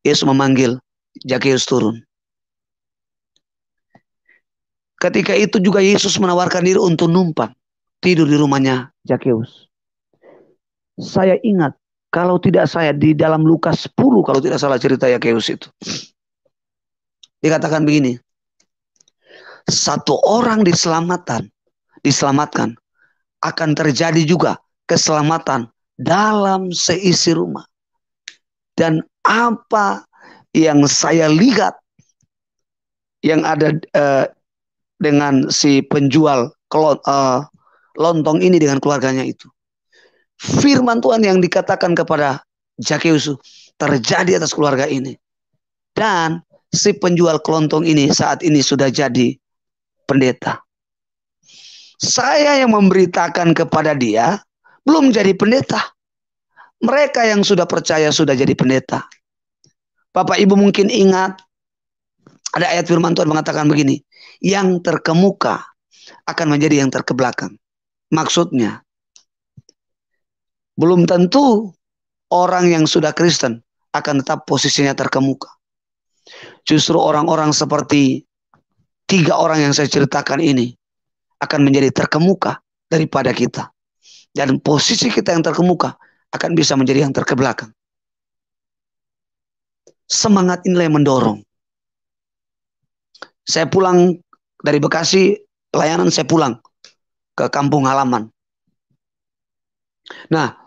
Yesus memanggil Zakheus turun. Ketika itu juga Yesus menawarkan diri untuk numpang tidur di rumahnya Zakheus. Saya ingat kalau tidak saya di dalam Lukas 10 kalau tidak salah cerita Zakheus itu. Dikatakan begini. Satu orang diselamatkan akan terjadi juga keselamatan dalam seisi rumah. Dan apa yang saya lihat yang ada dengan si penjual lontong ini dengan keluarganya itu. Firman Tuhan yang dikatakan kepada Zakheus terjadi atas keluarga ini. Dan si penjual kelontong ini saat ini sudah jadi pendeta. Saya yang memberitakan kepada dia belum jadi pendeta. Mereka yang sudah percaya sudah jadi pendeta. Bapak Ibu mungkin ingat ada ayat firman Tuhan mengatakan begini, yang terkemuka akan menjadi yang terkebelakang. Maksudnya, belum tentu orang yang sudah Kristen akan tetap posisinya terkemuka. Justru orang-orang seperti 3 orang yang saya ceritakan ini akan menjadi terkemuka daripada kita. Dan posisi kita yang terkemuka akan bisa menjadi yang terkebelakang. Semangat inilah yang mendorong. Saya pulang dari Bekasi, pelayanan saya pulang ke kampung halaman. Nah,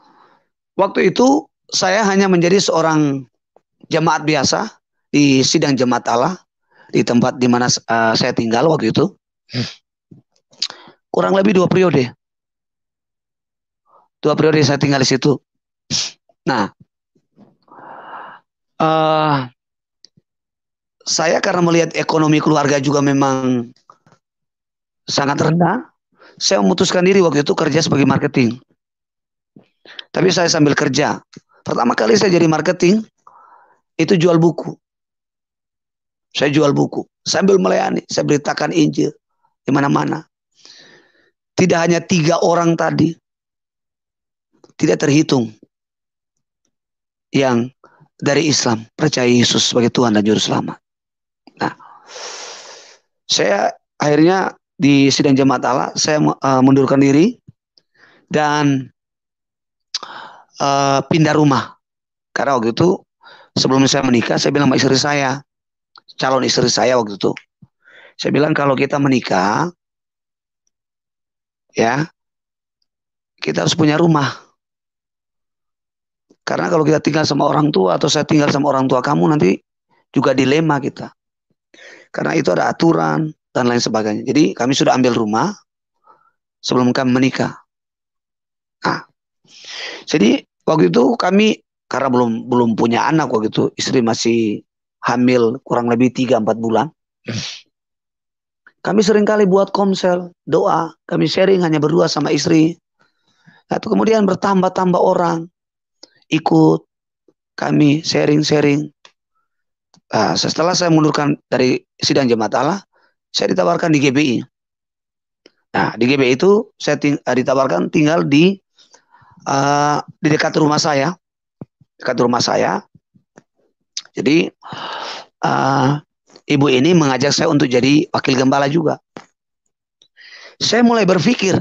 waktu itu saya hanya menjadi seorang jemaat biasa di sidang jemaat Allah di tempat di mana saya tinggal waktu itu. Kurang lebih 2 periode. 2 periode saya tinggal di situ. Nah, saya karena melihat ekonomi keluarga juga memang sangat rendah, saya memutuskan diri waktu itu kerja sebagai marketing. Tapi saya sambil kerja. Pertama kali saya jadi marketing, itu jual buku. Saya jual buku. Sambil melayani, saya beritakan Injil di mana-mana. Tidak hanya 3 orang tadi, tidak terhitung yang dari Islam percaya Yesus sebagai Tuhan dan Juru Selamat. Nah, saya akhirnya di sidang jemaat Allah, saya mundurkan diri dan pindah rumah. Karena waktu itu sebelum saya menikah, saya bilang sama istri saya, calon istri saya waktu itu, saya bilang kalau kita menikah, ya kita harus punya rumah. Karena kalau kita tinggal sama orang tua atau saya tinggal sama orang tua kamu, nanti juga dilema kita. Karena itu ada aturan dan lain sebagainya. Jadi kami sudah ambil rumah sebelum kami menikah. Nah, jadi waktu itu kami karena belum punya anak waktu itu, istri masih hamil kurang lebih 3-4 bulan. Kami seringkali buat komsel, doa, kami sharing hanya berdua sama istri. Atau kemudian bertambah-tambah orang ikut kami sharing-sharing. Setelah saya mundurkan dari sidang jemaat Allah, saya ditawarkan di GBI. Nah, di GBI itu saya ditawarkan tinggal di dekat rumah saya. Dekat rumah saya. Jadi ibu ini mengajak saya untuk jadi wakil gembala juga. Saya mulai berpikir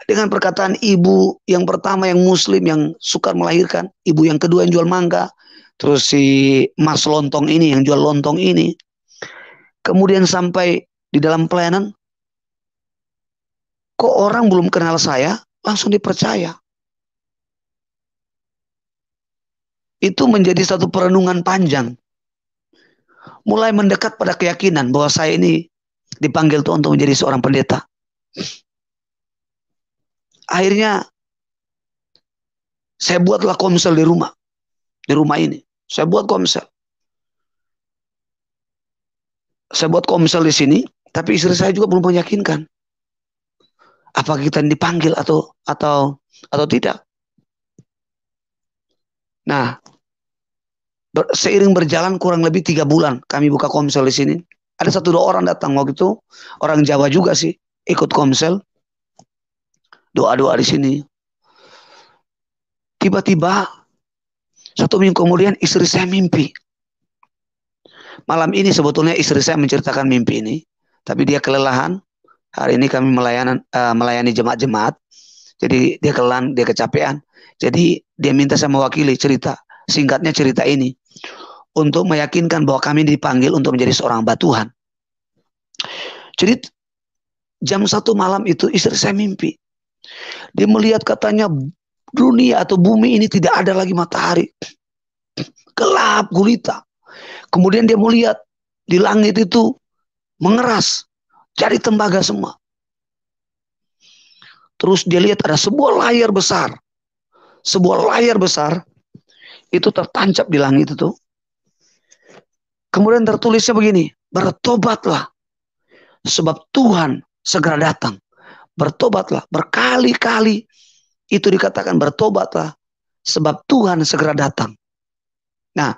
dengan perkataan ibu yang pertama yang muslim yang sukar melahirkan, ibu yang kedua yang jual mangga, terus si Mas Lontong ini yang jual lontong ini, kemudian sampai di dalam pelayanan, kok orang belum kenal saya langsung dipercaya. Itu menjadi satu perenungan panjang. Mulai mendekat pada keyakinan bahwa saya ini dipanggil Tuhan untuk menjadi seorang pendeta. Akhirnya saya buatlah komsel di rumah. Di rumah ini. Saya buat komsel. Saya buat komsel di sini, tapi istri saya juga belum meyakinkan. Apakah kita dipanggil atau tidak. Nah, seiring berjalan kurang lebih 3 bulan kami buka komsel di sini. Ada 1-2 orang datang waktu itu, orang Jawa juga sih, ikut komsel. Doa-doa di sini. Tiba-tiba 1 minggu kemudian istri saya mimpi. Malam ini sebetulnya istri saya menceritakan mimpi ini, tapi dia kelelahan. Hari ini kami melayani jemaat-jemaat. Jadi dia kelelahan, dia kecapean. Jadi dia minta saya mewakili cerita. Singkatnya cerita ini untuk meyakinkan bahwa kami dipanggil untuk menjadi seorang hamba Tuhan. Jadi jam 1 malam itu istri saya mimpi. Dia melihat katanya dunia atau bumi ini tidak ada lagi matahari. Gelap gulita. Kemudian dia melihat di langit itu mengeras. Jadi tembaga semua. Terus dia lihat ada sebuah layar besar. Sebuah layar besar itu tertancap di langit itu. Kemudian tertulisnya begini, bertobatlah sebab Tuhan segera datang. Bertobatlah, berkali-kali itu dikatakan bertobatlah sebab Tuhan segera datang. Nah,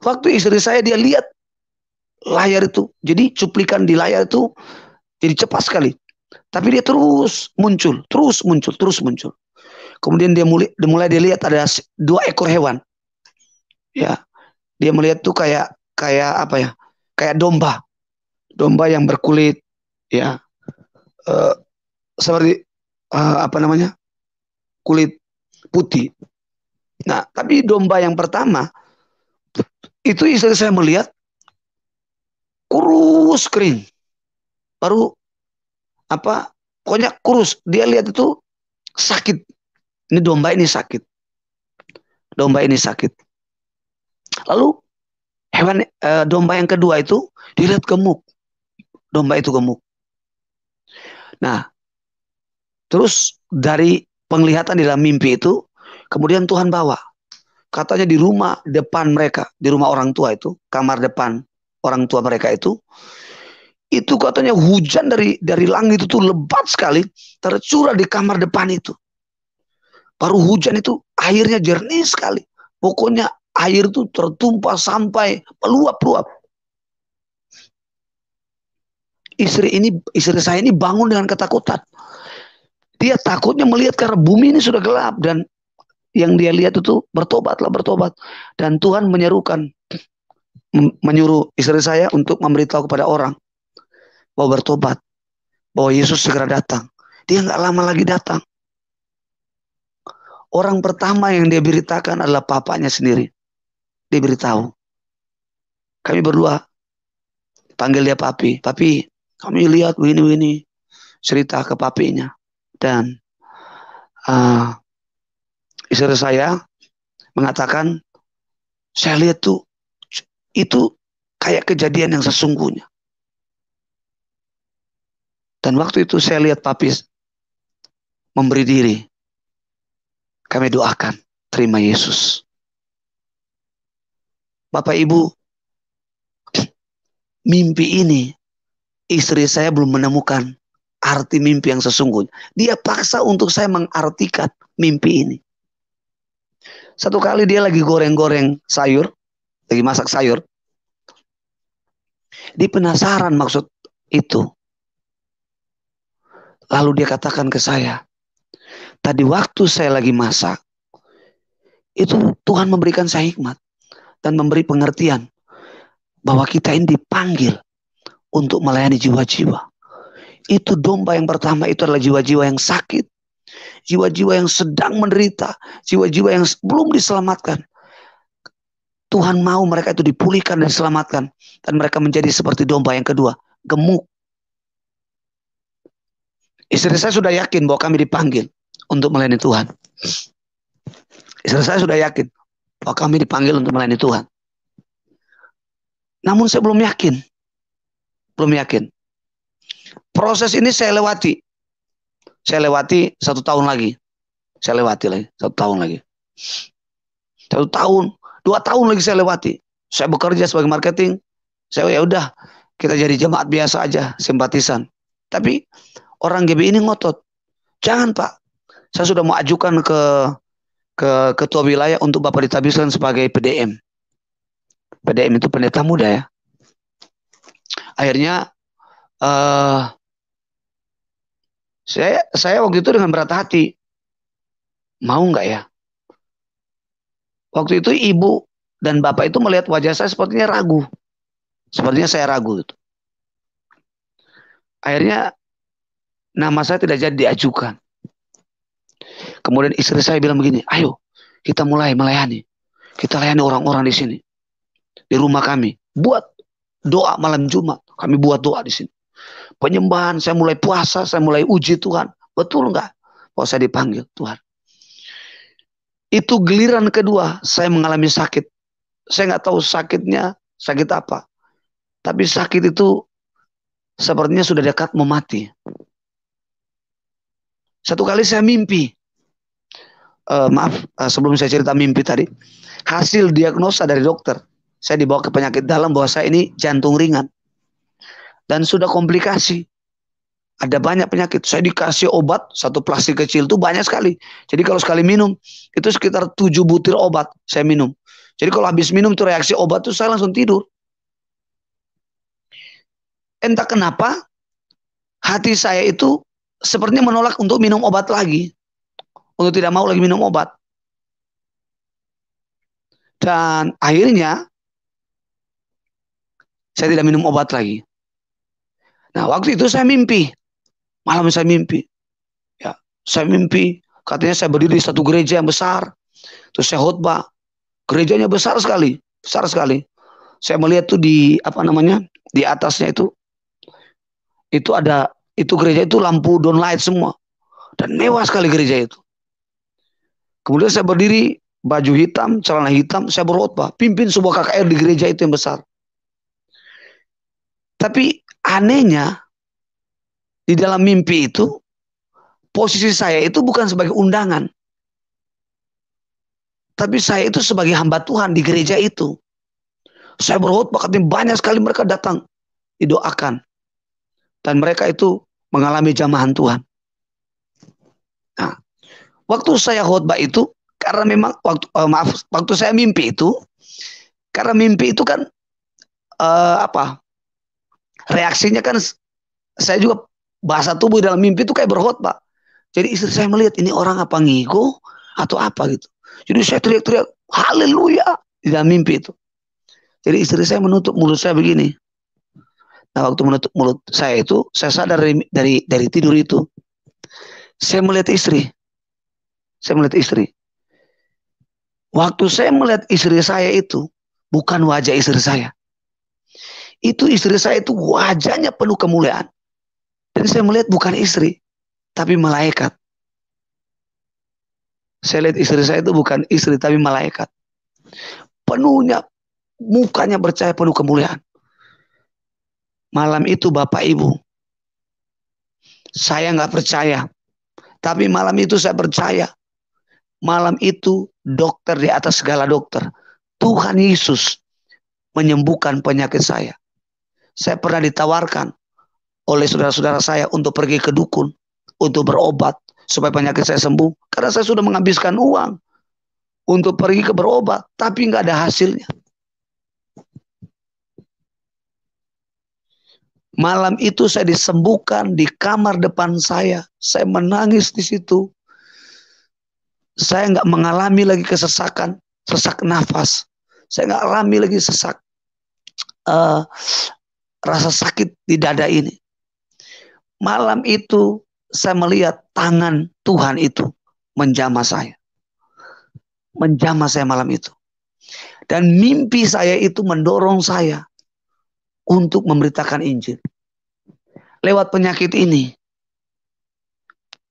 waktu istri saya dia lihat layar itu, jadi cuplikan di layar itu jadi cepat sekali. Tapi dia terus muncul, terus muncul, terus muncul. Kemudian dia mulai dia lihat ada 2 ekor hewan. Ya, dia melihat tuh kayak apa ya? Kayak domba. Domba yang berkulit ya. Seperti apa namanya? Kulit putih. Nah, tapi domba yang pertama itu istri saya melihat kurus kering. Baru apa? Pokoknya kurus. Dia lihat itu sakit. Ini domba ini sakit. Domba ini sakit. Lalu domba yang kedua itu dilihat gemuk. Domba itu gemuk. Nah, terus dari penglihatan di dalam mimpi itu, kemudian Tuhan bawa. Katanya di rumah depan mereka, di rumah orang tua itu, kamar depan orang tua mereka itu katanya hujan dari langit itu lebat sekali, tercurah di kamar depan itu. Baru hujan itu airnya jernih sekali. Pokoknya air itu tertumpah sampai meluap-luap. Istri saya ini bangun dengan ketakutan. Dia takutnya melihat karena bumi ini sudah gelap dan yang dia lihat itu bertobatlah, bertobat. Dan Tuhan menyuruh istri saya untuk memberitahu kepada orang bahwa bertobat, bahwa Yesus segera datang. Dia nggak lama lagi datang. Orang pertama yang dia beritakan adalah papanya sendiri. Dia beritahu. Kami berdua panggil dia papi. Papi, kami lihat begini-begini. Cerita ke papinya. Dan istri saya mengatakan, saya lihat tuh itu kayak kejadian yang sesungguhnya. Dan waktu itu saya lihat papi memberi diri. Kami doakan, terima Yesus. Bapak Ibu, mimpi ini istri saya belum menemukan arti mimpi yang sesungguhnya. Dia paksa untuk saya mengartikan mimpi ini. Satu kali dia lagi goreng-goreng sayur, lagi masak sayur. Dia penasaran maksud itu. Lalu dia katakan ke saya, tadi waktu saya lagi masak, itu Tuhan memberikan saya hikmat dan memberi pengertian bahwa kita ini dipanggil untuk melayani jiwa-jiwa. Itu domba yang pertama itu adalah jiwa-jiwa yang sakit, jiwa-jiwa yang sedang menderita, jiwa-jiwa yang belum diselamatkan. Tuhan mau mereka itu dipulihkan dan diselamatkan. Dan mereka menjadi seperti domba yang kedua, gemuk. Istri saya sudah yakin bahwa kami dipanggil untuk melayani Tuhan. Istri saya sudah yakin bahwa kami dipanggil untuk melayani Tuhan. Namun saya belum yakin. Belum yakin. Proses ini saya lewati. Saya lewati 1 tahun lagi. Saya lewati lagi 1 tahun lagi. 1 tahun, 2 tahun lagi saya lewati. Saya bekerja sebagai marketing. Saya ya udah kita jadi jemaat biasa aja, simpatisan. Tapi orang GB ini ngotot. Jangan Pak. Saya sudah mau ajukan ke ketua wilayah untuk Bapak ditabiskan sebagai PDM. PDM itu pendeta muda ya. Akhirnya saya waktu itu dengan berat hati. Mau nggak ya? Waktu itu ibu dan bapak itu melihat wajah saya sepertinya ragu. Sepertinya saya ragu. Gitu. Akhirnya nama saya tidak jadi diajukan. Kemudian istri saya bilang begini, ayo kita mulai melayani. Kita layani orang-orang di sini. Di rumah kami. Buat doa malam Jumat. Kami buat doa di sini. Penyembahan, saya mulai puasa, saya mulai uji Tuhan. Betul nggak? Oh saya dipanggil Tuhan. Itu giliran kedua, saya mengalami sakit. Saya nggak tahu sakitnya, sakit apa. Tapi sakit itu sepertinya sudah dekat mau mati. Satu kali saya mimpi, sebelum saya cerita mimpi tadi, hasil diagnosa dari dokter, saya dibawa ke penyakit dalam bahwa saya ini jantung ringan dan sudah komplikasi. Ada banyak penyakit. Saya dikasih obat, satu plastik kecil itu banyak sekali. Jadi kalau sekali minum, itu sekitar 7 butir obat saya minum. Jadi kalau habis minum itu reaksi obat itu saya langsung tidur. Entah kenapa, hati saya itu sepertinya menolak untuk minum obat lagi. Untuk tidak mau lagi minum obat. Dan akhirnya, saya tidak minum obat lagi. Nah, waktu itu saya mimpi. Malam saya mimpi. Ya, saya mimpi, katanya saya berdiri di satu gereja yang besar. Terus saya khotbah. Gerejanya besar sekali, besar sekali. Saya melihat tuh di di atasnya itu ada, itu gereja itu lampu downlight semua dan mewah sekali gereja itu. Kemudian saya berdiri, baju hitam, celana hitam, saya berkhotbah, pimpin sebuah KKR di gereja itu yang besar. Tapi anehnya di dalam mimpi itu posisi saya itu bukan sebagai undangan, tapi saya itu sebagai hamba Tuhan di gereja itu. Saya berkhotbah, katanya banyak sekali mereka datang didoakan. Dan mereka itu mengalami jamahan Tuhan. Nah, waktu saya khotbah itu, karena memang waktu saya mimpi itu, karena mimpi itu kan reaksinya kan saya juga bahasa tubuh dalam mimpi itu kayak berkhotbah. Jadi istri saya melihat ini orang apa ngigo atau apa gitu. Jadi saya teriak-teriak haleluya di dalam mimpi itu. Jadi istri saya menutup mulut saya begini. Nah, waktu menutup mulut saya itu, saya sadar dari tidur itu. Saya melihat istri. Saya melihat istri. Waktu saya melihat istri saya itu, bukan wajah istri saya. Itu istri saya itu wajahnya penuh kemuliaan. Dan saya melihat bukan istri, tapi malaikat. Saya lihat istri saya itu bukan istri, tapi malaikat. Penuhnya, mukanya bercahaya penuh kemuliaan. Malam itu Bapak Ibu, saya nggak percaya. Tapi malam itu saya percaya. Malam itu dokter di atas segala dokter. Tuhan Yesus menyembuhkan penyakit saya. Saya pernah ditawarkan oleh saudara-saudara saya untuk pergi ke dukun, untuk berobat, supaya penyakit saya sembuh. Karena saya sudah menghabiskan uang untuk pergi ke berobat, tapi nggak ada hasilnya. Malam itu saya disembuhkan di kamar depan saya. Saya menangis di situ. Saya nggak mengalami lagi kesesakan, sesak nafas. Saya nggak alami lagi sesak rasa sakit di dada ini. Malam itu saya melihat tangan Tuhan itu menjamah saya. Menjamah saya malam itu. Dan mimpi saya itu mendorong saya untuk memberitakan Injil. Lewat penyakit ini,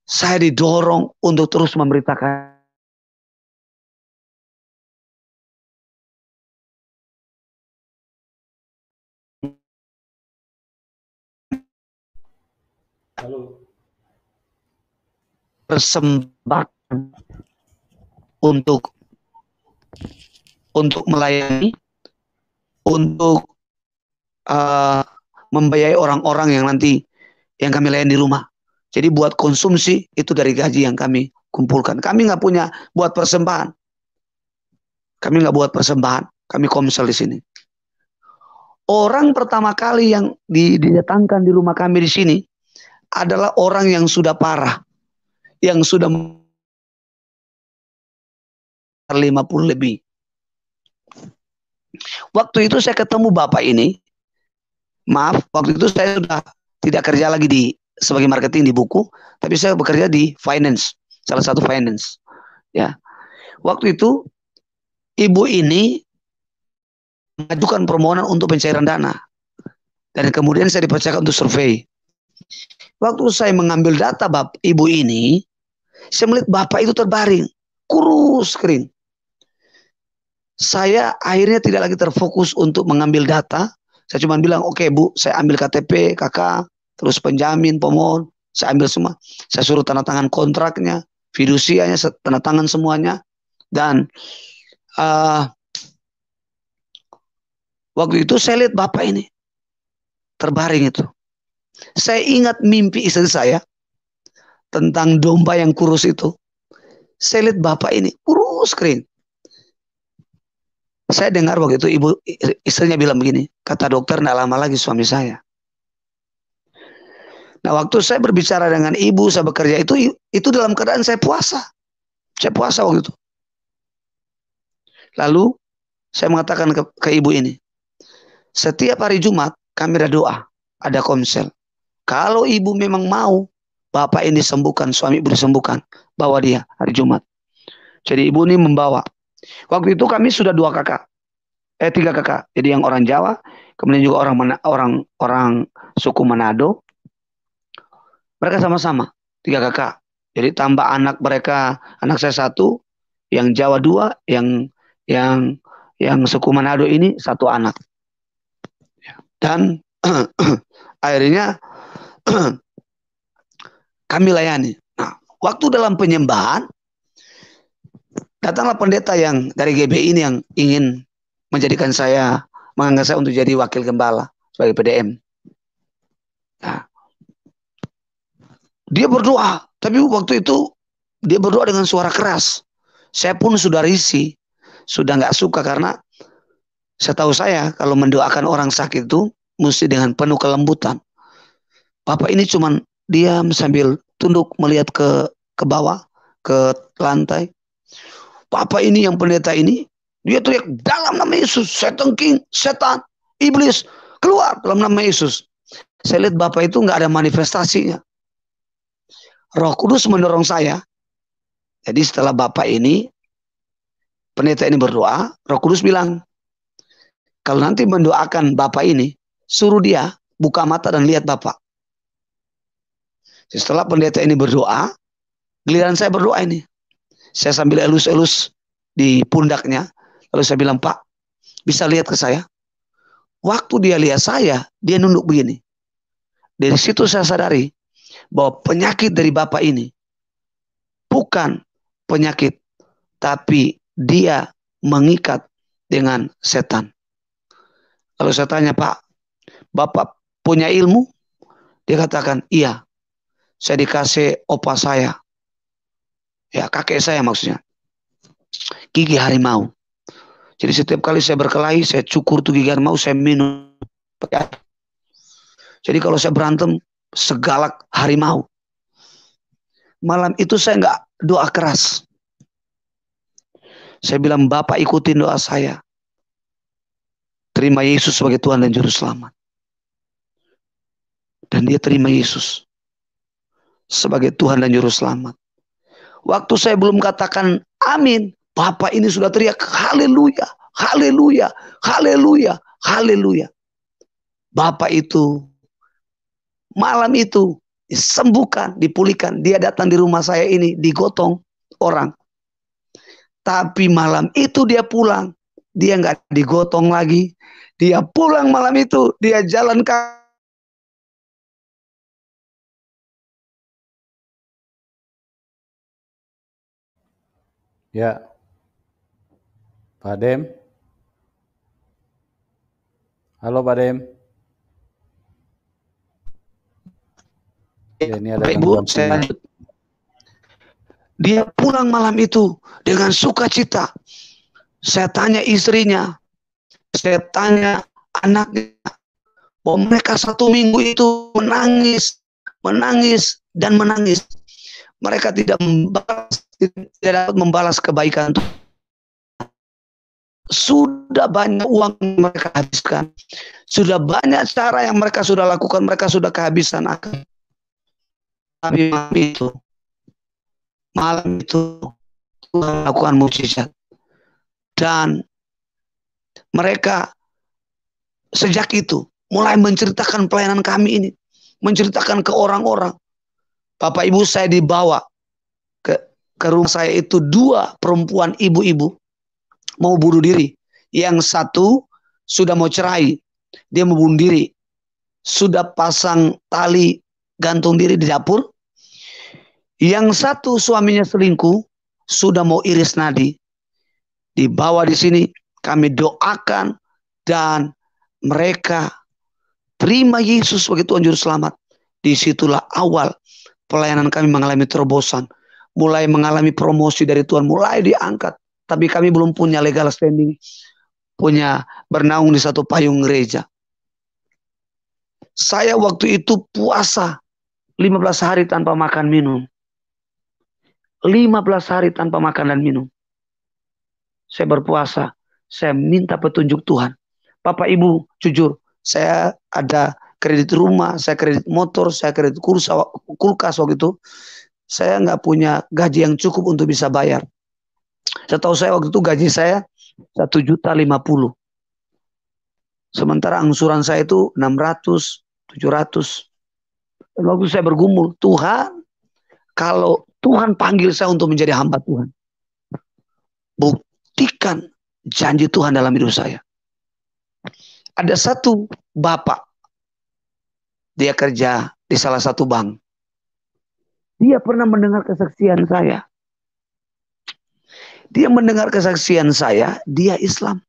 saya didorong untuk terus memberitakan. Persembahan untuk melayani, untuk membiayai orang-orang yang nanti yang kami layani di rumah. Jadi buat konsumsi itu dari gaji yang kami kumpulkan. Kami nggak punya buat persembahan. Kami nggak buat persembahan. Kami komsel di sini. Orang pertama kali yang didatangkan di rumah kami di sini adalah orang yang sudah parah, yang sudah 50 lebih. Waktu itu saya ketemu bapak ini. Maaf, waktu itu saya sudah tidak kerja lagi sebagai marketing di buku, tapi saya bekerja di finance, salah satu finance. Ya, waktu itu ibu ini mengajukan permohonan untuk pencairan dana, dan kemudian saya dipercayakan untuk survei. Waktu saya mengambil data ibu ini, saya melihat bapak itu terbaring, kurus kering. Saya akhirnya tidak lagi terfokus untuk mengambil data. Saya cuma bilang, oke, Bu, saya ambil KTP, kakak, terus penjamin, pemohon, Saya ambil semua. Saya suruh tanda tangan kontraknya, fidusianya, tanda tangan semuanya. Dan waktu itu saya lihat bapak ini terbaring itu. Saya ingat mimpi istri saya tentang domba yang kurus itu. Saya lihat bapak ini kurus kering. Saya dengar waktu itu istrinya bilang begini, kata dokter tidak lama lagi suami saya. Nah waktu saya berbicara dengan ibu, saya bekerja itu dalam keadaan saya puasa. Saya puasa waktu itu. Lalu saya mengatakan ke ibu ini, setiap hari Jumat kami ada doa, ada komsel. Kalau ibu memang mau bapak ini disembuhkan, suami ibu disembuhkan, bawa dia hari Jumat. Jadi ibu ini membawa. Waktu itu kami sudah 3 kakak. Jadi yang orang Jawa, kemudian juga orang suku Manado. Mereka sama-sama 3 kakak. Jadi tambah anak mereka, anak saya 1, yang Jawa 2, yang suku Manado ini 1 anak. Dan akhirnya kami layani. Nah, waktu dalam penyembahan datanglah pendeta yang dari GBI ini yang ingin mengangkat saya untuk jadi wakil gembala sebagai PDM. Nah, dia berdoa, tapi waktu itu dia berdoa dengan suara keras. Saya pun sudah risih, sudah nggak suka karena setahu saya kalau mendoakan orang sakit itu mesti dengan penuh kelembutan. Bapak ini cuman diam sambil tunduk melihat ke bawah, ke lantai. Bapak ini yang pendeta ini, dia teriak dalam nama Yesus, setan, iblis, keluar dalam nama Yesus. Saya lihat bapak itu nggak ada manifestasinya. Roh Kudus mendorong saya. Jadi setelah bapak ini, pendeta ini berdoa, Roh Kudus bilang, kalau nanti mendoakan bapak ini, suruh dia buka mata dan lihat bapak. Setelah pendeta ini berdoa, giliran saya berdoa ini. Saya sambil elus-elus di pundaknya. Lalu saya bilang, Pak, bisa lihat ke saya? Waktu dia lihat saya, dia nunduk begini. Dari situ saya sadari bahwa penyakit dari bapak ini bukan penyakit, tapi dia mengikat dengan setan. Lalu saya tanya, Pak, Bapak punya ilmu? Dia katakan, iya. Saya dikasih opa saya. Ya, kakek saya maksudnya. Gigi harimau. Jadi setiap kali saya berkelahi, saya cukur tuh gigi harimau, saya minum. Jadi kalau saya berantem, segalak harimau. Malam itu saya nggak doa keras. Saya bilang, Bapak ikutin doa saya. Terima Yesus sebagai Tuhan dan Juru Selamat. Dan dia terima Yesus sebagai Tuhan dan Juru Selamat. Waktu saya belum katakan amin, Bapak ini sudah teriak, haleluya, haleluya, haleluya, haleluya. Bapak itu malam itu disembuhkan, dipulihkan. Dia datang di rumah saya ini, digotong orang. Tapi malam itu dia pulang. Dia nggak digotong lagi. Dia pulang malam itu. Dia jalan kaki. Ya, Pak Dem. Halo Pak Dem. Ya, ini ada Ibu, gangguan sinyal. Dia pulang malam itu dengan sukacita. Saya tanya istrinya, saya tanya anaknya, bahwa mereka 1 minggu itu menangis, menangis, dan menangis. Mereka tidak dapat membalas kebaikan Tuhan. Sudah banyak uang yang mereka habiskan. Sudah banyak cara yang mereka sudah lakukan. Mereka sudah kehabisan akal. Tapi malam itu Tuhan lakukan mukjizat. Dan mereka sejak itu mulai menceritakan pelayanan kami ini. Menceritakan ke orang-orang. Bapak ibu saya dibawa ke rumah saya itu 2 perempuan ibu-ibu mau bunuh diri. Yang 1 sudah mau cerai. Dia mau bunuh diri. Sudah pasang tali gantung diri di dapur. Yang satu suaminya selingkuh, sudah mau iris nadi. Dibawa di sini, kami doakan, dan mereka terima Yesus sebagai Tuhan Juru Selamat. Disitulah awal pelayanan kami mengalami terobosan, mulai mengalami promosi dari Tuhan, mulai diangkat. Tapi kami belum punya legal standing, punya bernaung di satu payung gereja. Saya waktu itu puasa 15 hari tanpa makan minum. 15 hari tanpa makan dan minum. Saya berpuasa, saya minta petunjuk Tuhan. Bapak Ibu, jujur, saya ada kredit rumah, saya kredit motor, saya kredit kulkas waktu itu. Saya nggak punya gaji yang cukup untuk bisa bayar. Setahu saya waktu itu gaji saya 1.050.000. Sementara angsuran saya itu 600, 700. Dan waktu saya bergumul, Tuhan, kalau Tuhan panggil saya untuk menjadi hamba Tuhan, buktikan janji Tuhan dalam hidup saya. Ada satu bapak, dia kerja di salah satu bank. Dia pernah mendengar kesaksian saya. Dia mendengar kesaksian saya, dia Islam.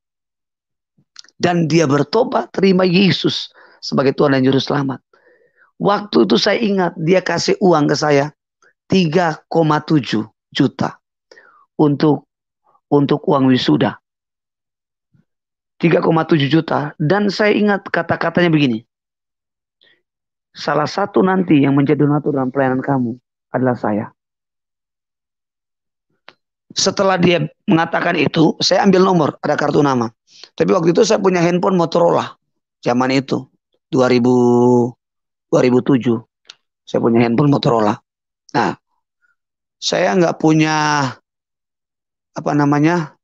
Dan dia bertobat, terima Yesus sebagai Tuhan dan Juru Selamat. Waktu itu saya ingat, dia kasih uang ke saya 3,7 juta untuk uang wisuda. 3,7 juta. Dan saya ingat kata-katanya begini. Salah satu nanti yang menjadi donatur dalam pelayanan kamu adalah saya. Setelah dia mengatakan itu, saya ambil nomor, ada kartu nama. Tapi waktu itu saya punya handphone Motorola. Zaman itu, 2007. Saya punya handphone Motorola. Nah, saya nggak punya, apa namanya,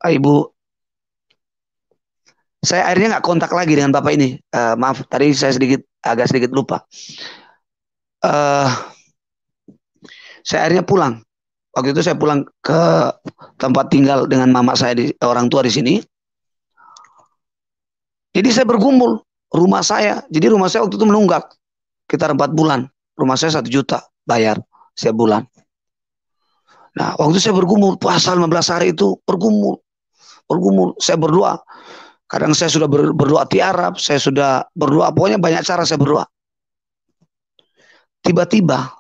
Ibu, saya akhirnya nggak kontak lagi dengan bapak ini. Maaf, tadi saya agak sedikit lupa. Saya akhirnya pulang. Waktu itu saya pulang ke tempat tinggal dengan mama saya, orang tua di sini. Jadi saya bergumul rumah saya. Jadi rumah saya waktu itu menunggak sekitar 4 bulan. Rumah saya 1 juta bayar setiap bulan. Nah, waktu saya bergumul puasa 15 hari itu bergumul. Saya berdoa. Kadang saya sudah berdoa tiarap, saya sudah berdoa, pokoknya banyak cara saya berdoa. Tiba-tiba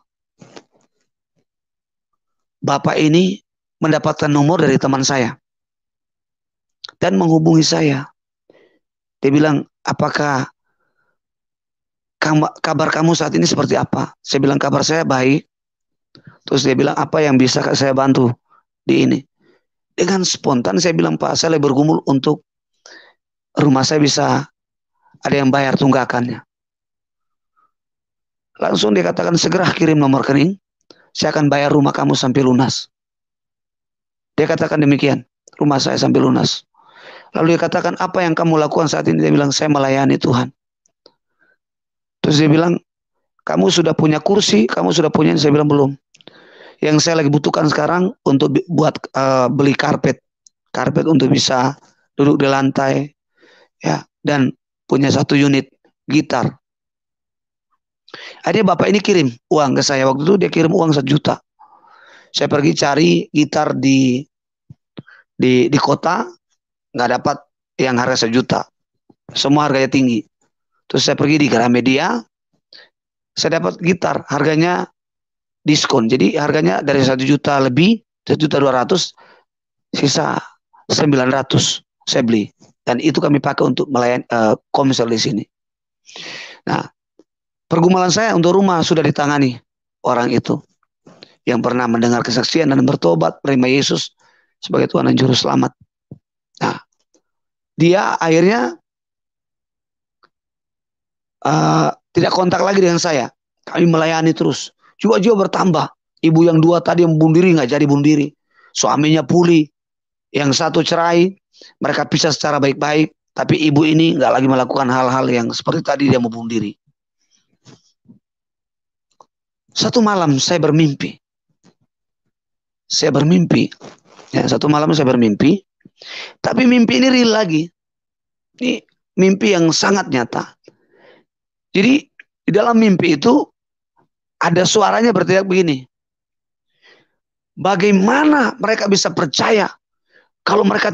bapak ini mendapatkan nomor dari teman saya dan menghubungi saya. Dia bilang, apakah kabar kamu saat ini seperti apa? Saya bilang, kabar saya baik. Terus dia bilang, apa yang bisa saya bantu di ini? Dengan spontan saya bilang, Pak, saya lagi bergumul untuk rumah saya bisa ada yang bayar tunggakannya. Langsung dia katakan, segera kirim nomor rekening, saya akan bayar rumah kamu sampai lunas. Dia katakan demikian, rumah saya sampai lunas. Lalu dia katakan, apa yang kamu lakukan saat ini? Dia bilang, saya melayani Tuhan. Terus dia bilang, kamu sudah punya kursi, kamu sudah punya? Saya bilang, belum. Yang saya lagi butuhkan sekarang untuk buat beli karpet untuk bisa duduk di lantai, ya, dan punya 1 unit gitar. Akhirnya bapak ini kirim uang ke saya. Waktu itu dia kirim uang 1 juta. Saya pergi cari gitar di kota, nggak dapat yang harga 1 juta. Semua harganya tinggi. Terus saya pergi di Gramedia, saya dapat gitar, harganya diskon. Jadi harganya dari 1 juta lebih, 1.200.000, sisa 900 saya beli. Dan itu kami pakai untuk melayani komsel di sini. Nah, pergumulan saya untuk rumah sudah ditangani orang itu yang pernah mendengar kesaksian dan bertobat, menerima Yesus sebagai Tuhan dan Juru Selamat. Nah, dia akhirnya tidak kontak lagi dengan saya. Kami melayani terus. Jiwa-jiwa bertambah. Ibu yang 2 tadi yang bunuh diri nggak jadi bunuh diri. Suaminya pulih. Yang 1 cerai. Mereka pisah secara baik-baik. Tapi ibu ini nggak lagi melakukan hal-hal yang seperti tadi dia mau bunuh diri. Satu malam saya bermimpi. Ya, satu malam saya bermimpi. Tapi mimpi ini real lagi. Ini mimpi yang sangat nyata. Jadi di dalam mimpi itu ada suaranya berteriak begini. Bagaimana mereka bisa percaya kalau mereka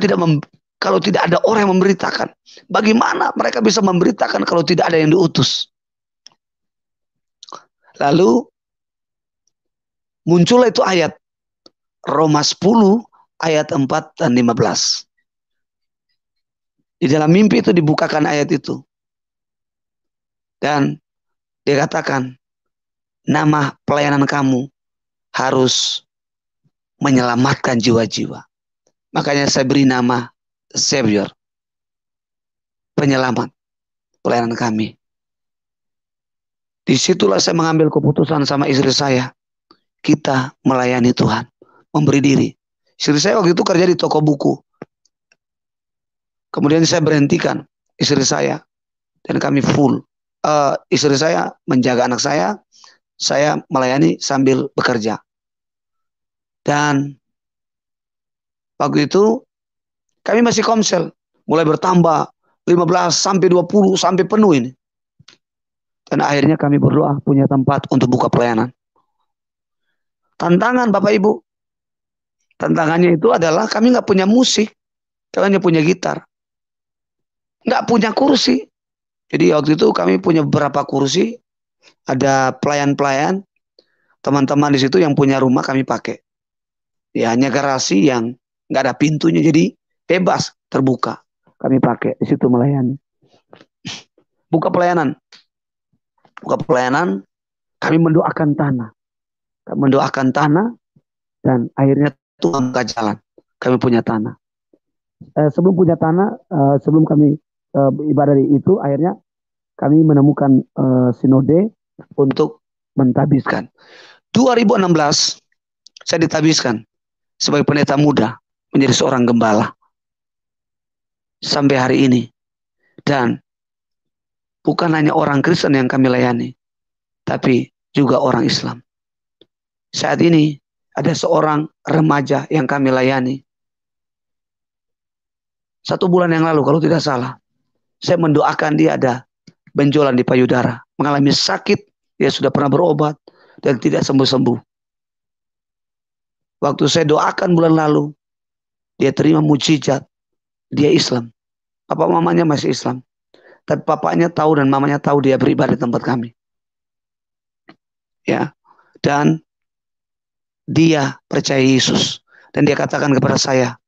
kalau tidak ada orang yang memberitakan? Bagaimana mereka bisa memberitakan kalau tidak ada yang diutus? Lalu muncullah itu ayat Roma 10 ayat 4 dan 15. Di dalam mimpi itu dibukakan ayat itu. Dan dia katakan, nama pelayanan kamu harus menyelamatkan jiwa-jiwa. Makanya saya beri nama Savior, penyelamat pelayanan kami. Disitulah saya mengambil keputusan sama istri saya. Kita melayani Tuhan, memberi diri. Istri saya waktu itu kerja di toko buku. Kemudian saya berhentikan istri saya. Dan kami full. Istri saya menjaga anak saya melayani sambil bekerja. Dan waktu itu kami masih komsel, mulai bertambah 15 sampai 20 sampai penuh ini. Dan akhirnya kami berdoa punya tempat untuk buka pelayanan. Tantangan Bapak Ibu. Tantangannya itu adalah kami nggak punya musik, kami hanya punya gitar. Nggak punya kursi. Jadi waktu itu kami punya beberapa kursi, ada pelayan-pelayan, teman-teman di situ yang punya rumah kami pakai. Ya hanya garasi yang nggak ada pintunya, jadi bebas terbuka. Kami pakai di situ melayani. Buka pelayanan, kami mendoakan tanah, dan akhirnya Tuhan buka jalan. Kami punya tanah. Sebelum punya tanah, sebelum kami ibadah di itu, akhirnya kami menemukan sinode untuk mentabiskan. 2016 saya ditabiskan sebagai pendeta muda menjadi seorang gembala sampai hari ini. Dan bukan hanya orang Kristen yang kami layani, tapi juga orang Islam. Saat ini ada seorang remaja yang kami layani. 1 bulan yang lalu kalau tidak salah, saya mendoakan dia ada benjolan di payudara, mengalami sakit, dia sudah pernah berobat dan tidak sembuh-sembuh. Waktu saya doakan bulan lalu, dia terima mujizat, dia Islam. Papa mamanya masih Islam, tapi papanya tahu dan mamanya tahu dia beribadah di tempat kami. Ya, dan dia percaya Yesus, dan dia katakan kepada saya,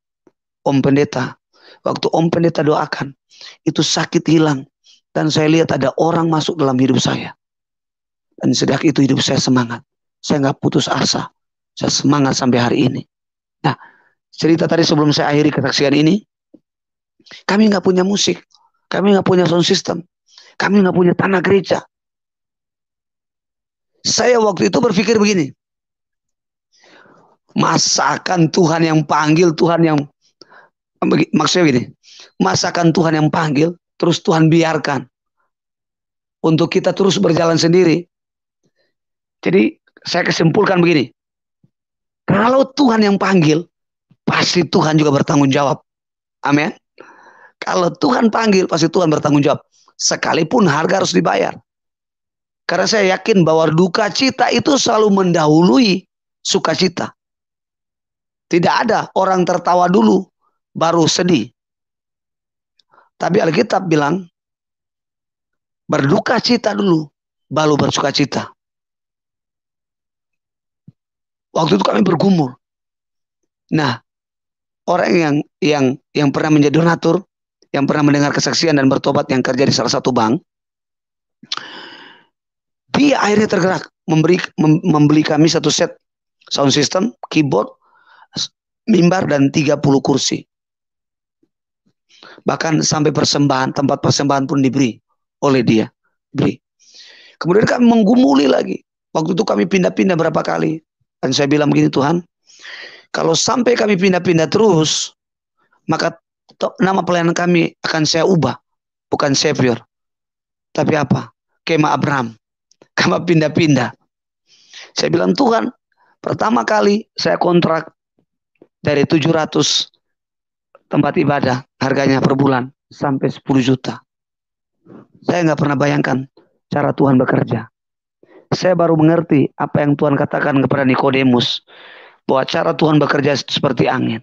Om Pendeta, waktu Om Pendeta doakan, itu sakit hilang, dan saya lihat ada orang masuk dalam hidup saya. Dan sejak itu hidup saya semangat, saya nggak putus asa, saya semangat sampai hari ini. Nah, cerita tadi sebelum saya akhiri kesaksian ini, kami nggak punya musik, kami nggak punya sound system, kami nggak punya tanah gereja. Saya waktu itu berpikir begini, masakan Tuhan yang panggil, maksudnya begini, masakan Tuhan yang panggil, terus Tuhan biarkan untuk kita terus berjalan sendiri. Jadi saya kesimpulkan begini, kalau Tuhan yang panggil, pasti Tuhan juga bertanggung jawab. Amin. Kalau Tuhan panggil, pasti Tuhan bertanggung jawab. Sekalipun harga harus dibayar. Karena saya yakin bahwa duka cita itu selalu mendahului sukacita. Tidak ada orang tertawa dulu, baru sedih. Tapi Alkitab bilang, berduka cita dulu, baru bersuka cita. Waktu itu kami bergumul. Nah, orang yang pernah menjadi donatur, yang pernah mendengar kesaksian dan bertobat yang kerja di salah satu bank, dia akhirnya tergerak membeli kami satu set sound system, keyboard, mimbar dan 30 kursi. Bahkan sampai tempat persembahan pun diberi oleh dia. Kemudian kami menggumuli lagi. Waktu itu kami pindah-pindah berapa kali. Dan saya bilang begini, Tuhan, kalau sampai kami pindah-pindah terus, maka nama pelayanan kami akan saya ubah. Bukan Savior. Tapi apa? Kemah Abraham. Kami pindah-pindah. Saya bilang, Tuhan, pertama kali saya kontrak dari 700 tempat ibadah, harganya per bulan sampai 10 juta. Saya nggak pernah bayangkan cara Tuhan bekerja. Saya baru mengerti apa yang Tuhan katakan kepada Nikodemus, bahwa cara Tuhan bekerja seperti angin.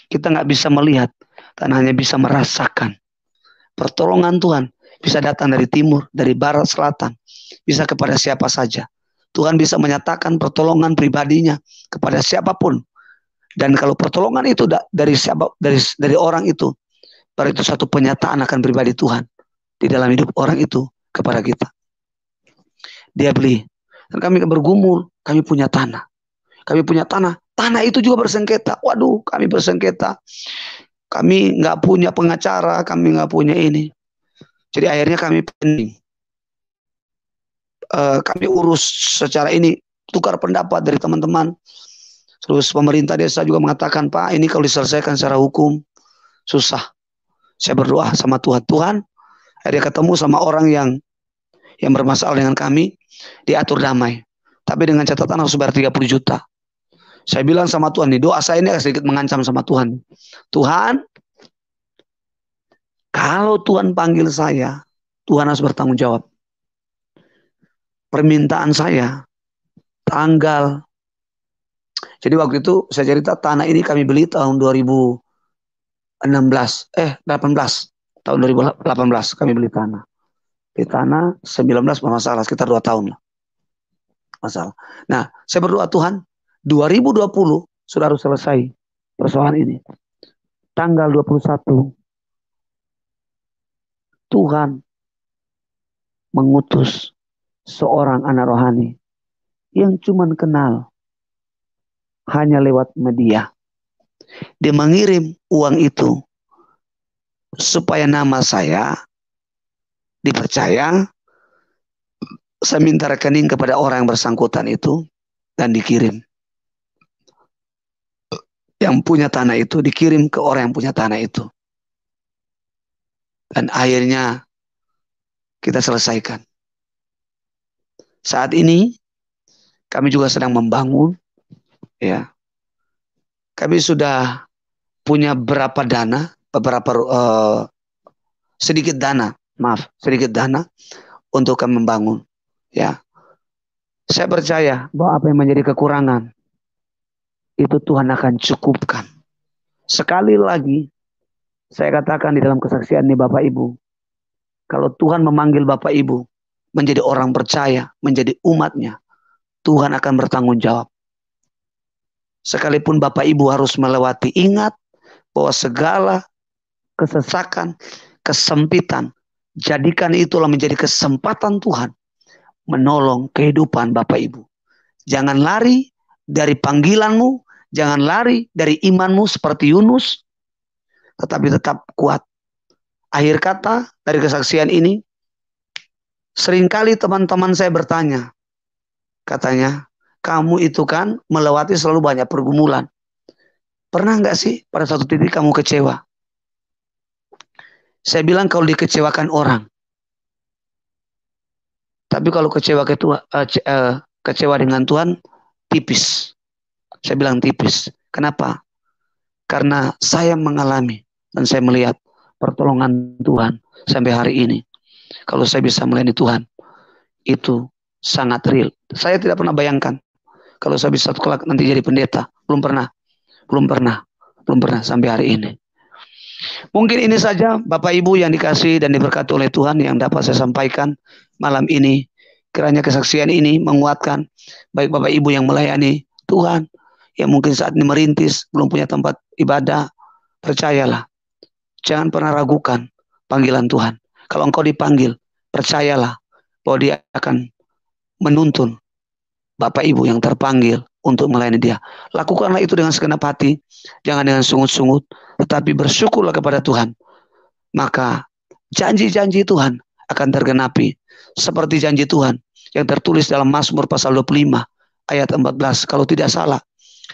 Kita nggak bisa melihat dan hanya bisa merasakan. Pertolongan Tuhan bisa datang dari timur, dari barat, selatan, bisa kepada siapa saja. Tuhan bisa menyatakan pertolongan pribadinya kepada siapapun. Dan kalau pertolongan itu dari orang itu, baru itu satu penyataan akan pribadi Tuhan di dalam hidup orang itu kepada kita. Dia beli, dan kami bergumul, kami punya tanah. Kami punya tanah. Tanah itu juga bersengketa. Waduh, kami bersengketa. Kami nggak punya pengacara, kami nggak punya ini. Jadi akhirnya kami pending. Kami urus secara ini, tukar pendapat dari teman-teman. Terus pemerintah desa juga mengatakan, Pak, ini kalau diselesaikan secara hukum, susah. Saya berdoa sama Tuhan. Tuhan, akhirnya ketemu sama orang yang bermasalah dengan kami, diatur damai. Tapi dengan catatan harus bayar 30 juta. Saya bilang sama Tuhan, nih doa saya ini agak sedikit mengancam sama Tuhan. Tuhan, kalau Tuhan panggil saya, Tuhan harus bertanggung jawab. Permintaan saya, tanggal. Jadi waktu itu saya cerita tanah ini kami beli tahun 18. Tahun 2018 kami beli tanah. Di tanah 19 bermasalah, sekitar 2 tahun lah. Masalah. Nah, saya berdoa Tuhan, 2020 sudah harus selesai persoalan ini. Tanggal 21 Tuhan mengutus seorang anak rohani yang cuma kenal hanya lewat media. Dia mengirim uang itu supaya nama saya dipercaya. Saya minta rekening kepada orang yang bersangkutan itu dan dikirim. Yang punya tanah itu dikirim ke orang yang punya tanah itu. Dan akhirnya kita selesaikan. Saat ini kami juga sedang membangun, ya. Kami sudah punya sedikit dana untuk kami membangun, ya. Saya percaya bahwa apa yang menjadi kekurangan itu Tuhan akan cukupkan. Sekali lagi saya katakan di dalam kesaksian ini Bapak Ibu, kalau Tuhan memanggil Bapak Ibu menjadi orang percaya, menjadi umatnya, Tuhan akan bertanggung jawab. Sekalipun Bapak Ibu harus melewati, ingat bahwa segala kesesakan, kesempitan, jadikan itulah menjadi kesempatan Tuhan menolong kehidupan Bapak Ibu. Jangan lari dari panggilanmu, jangan lari dari imanmu seperti Yunus, tetapi tetap kuat. Akhir kata dari kesaksian ini, seringkali teman-teman saya bertanya, katanya, kamu itu kan melewati selalu banyak pergumulan. Pernah nggak sih pada satu titik kamu kecewa? Saya bilang kalau dikecewakan orang. Tapi kalau kecewa dengan Tuhan, tipis. Saya bilang tipis. Kenapa? Karena saya mengalami dan saya melihat pertolongan Tuhan sampai hari ini. Kalau saya bisa melayani Tuhan, itu sangat real. Saya tidak pernah bayangkan kalau saya bisa kelak nanti jadi pendeta. Belum pernah sampai hari ini. Mungkin ini saja Bapak Ibu yang dikasih dan diberkati oleh Tuhan yang dapat saya sampaikan malam ini. Kiranya kesaksian ini menguatkan baik Bapak Ibu yang melayani Tuhan, yang mungkin saat ini merintis, belum punya tempat ibadah. Percayalah, jangan pernah ragukan panggilan Tuhan. Kalau engkau dipanggil, percayalah bahwa Dia akan menuntun Bapak Ibu yang terpanggil untuk melayani Dia. Lakukanlah itu dengan segenap hati, jangan dengan sungut-sungut, tetapi bersyukurlah kepada Tuhan. Maka janji-janji Tuhan akan tergenapi, seperti janji Tuhan yang tertulis dalam Mazmur pasal 25 ayat 14. Kalau tidak salah,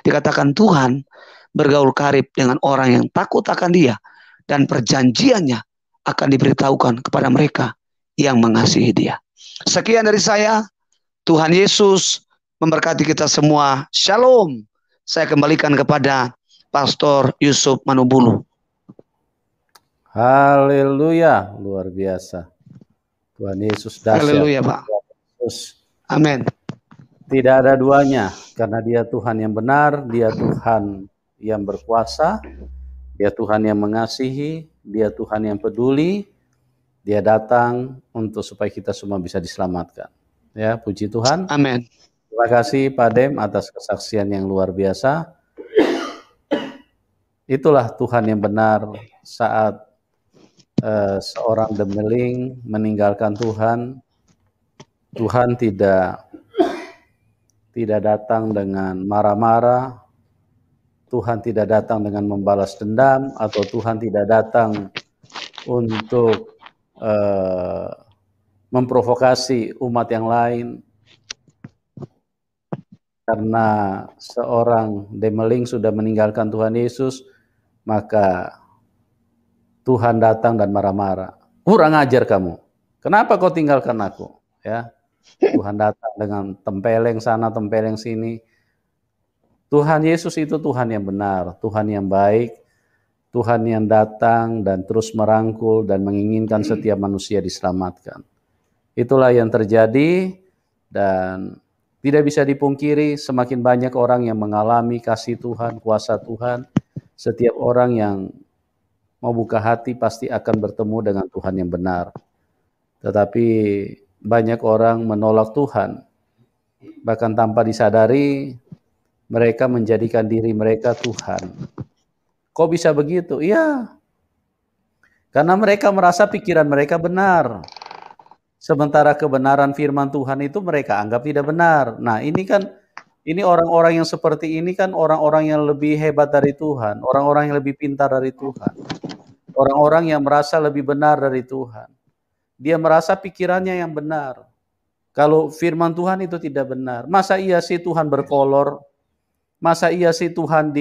dikatakan Tuhan bergaul karib dengan orang yang takut akan Dia, dan perjanjiannya akan diberitahukan kepada mereka yang mengasihi Dia. Sekian dari saya. Tuhan Yesus memberkati kita semua. Shalom. Saya kembalikan kepada Pastor Yusuf Manubulu. Haleluya, luar biasa. Tuhan Yesus dahsyat. Haleluya, Pak. Yesus Amin. tidak ada duanya, karena Dia Tuhan yang benar, Dia Tuhan yang berkuasa, Dia Tuhan yang mengasihi, Dia Tuhan yang peduli. Dia datang untuk supaya kita semua bisa diselamatkan. Ya, puji Tuhan. Amin. Terima kasih Pak Dem atas kesaksian yang luar biasa. Itulah Tuhan yang benar saat seorang Demeling meninggalkan Tuhan. Tuhan tidak datang dengan marah-marah. Tuhan tidak datang dengan membalas dendam, atau Tuhan tidak datang untuk memprovokasi umat yang lain. Karena seorang Demeling sudah meninggalkan Tuhan Yesus, maka Tuhan datang dan marah-marah. Kurang ajar kamu. Kenapa kau tinggalkan aku? Ya, Tuhan datang dengan tempeleng sana, tempeleng sini. Tuhan Yesus itu Tuhan yang benar, Tuhan yang baik, Tuhan yang datang dan terus merangkul dan menginginkan setiap manusia diselamatkan. Itulah yang terjadi, dan tidak bisa dipungkiri semakin banyak orang yang mengalami kasih Tuhan, kuasa Tuhan. Setiap orang yang mau buka hati pasti akan bertemu dengan Tuhan yang benar. Tetapi banyak orang menolak Tuhan. Bahkan tanpa disadari, mereka menjadikan diri mereka Tuhan. Kok bisa begitu? Iya. Karena mereka merasa pikiran mereka benar. Sementara kebenaran firman Tuhan itu mereka anggap tidak benar. Nah, ini orang-orang yang seperti ini kan orang-orang yang lebih hebat dari Tuhan, orang-orang yang lebih pintar dari Tuhan. Orang-orang yang merasa lebih benar dari Tuhan. Dia merasa pikirannya yang benar. Kalau firman Tuhan itu tidak benar, masa iya sih Tuhan berkolor? Masa iya sih Tuhan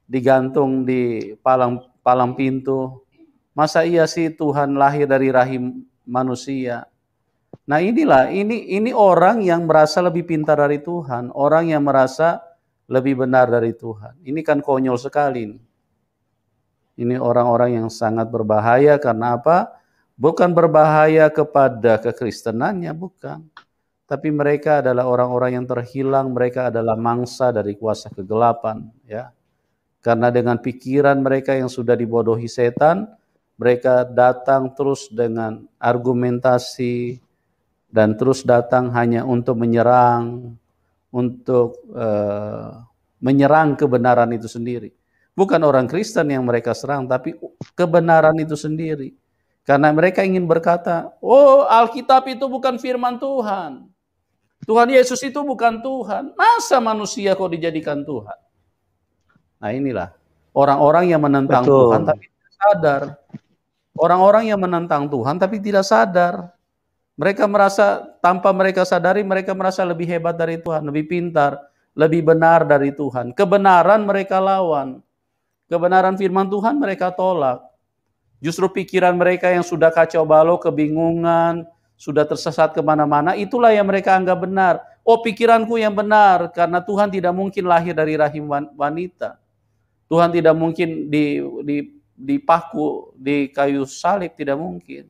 digantung di palang pintu? Masa iya sih Tuhan lahir dari rahim manusia? Nah, ini orang yang merasa lebih pintar dari Tuhan, orang yang merasa lebih benar dari Tuhan. Ini kan konyol sekali. Ini orang-orang yang sangat berbahaya. Karena apa? Bukan berbahaya kepada kekristenannya, bukan. Tapi mereka adalah orang-orang yang terhilang, mereka adalah mangsa dari kuasa kegelapan, ya. Karena dengan pikiran mereka yang sudah dibodohi setan, mereka datang terus dengan argumentasi dan terus datang hanya untuk menyerang kebenaran itu sendiri. Bukan orang Kristen yang mereka serang, tapi kebenaran itu sendiri. Karena mereka ingin berkata, oh, Alkitab itu bukan firman Tuhan. Tuhan Yesus itu bukan Tuhan. Masa manusia kok dijadikan Tuhan? Nah, inilah orang-orang yang menentang Tuhan tapi tidak sadar. Orang-orang yang menentang Tuhan tapi tidak sadar. Mereka merasa, tanpa mereka sadari, mereka merasa lebih hebat dari Tuhan, lebih pintar, lebih benar dari Tuhan. Kebenaran mereka lawan. Kebenaran firman Tuhan mereka tolak. Justru pikiran mereka yang sudah kacau balau, kebingungan, sudah tersesat kemana-mana, itulah yang mereka anggap benar. Oh, pikiranku yang benar, karena Tuhan tidak mungkin lahir dari rahim wanita. Tuhan tidak mungkin dipaku di kayu salib, tidak mungkin.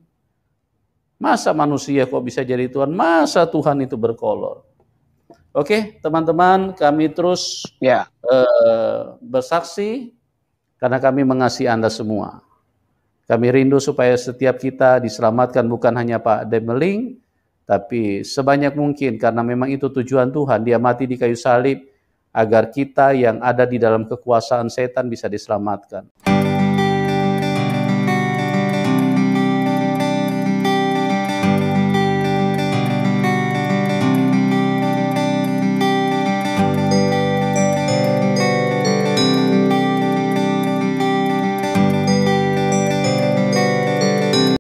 Masa manusia kok bisa jadi Tuhan? Masa Tuhan itu berkolor? Oke, teman-teman, kami terus bersaksi karena kami mengasihi Anda semua. Kami rindu supaya setiap kita diselamatkan, bukan hanya Pak Demeling, tapi sebanyak mungkin, karena memang itu tujuan Tuhan. Dia mati di kayu salib agar kita yang ada di dalam kekuasaan setan bisa diselamatkan.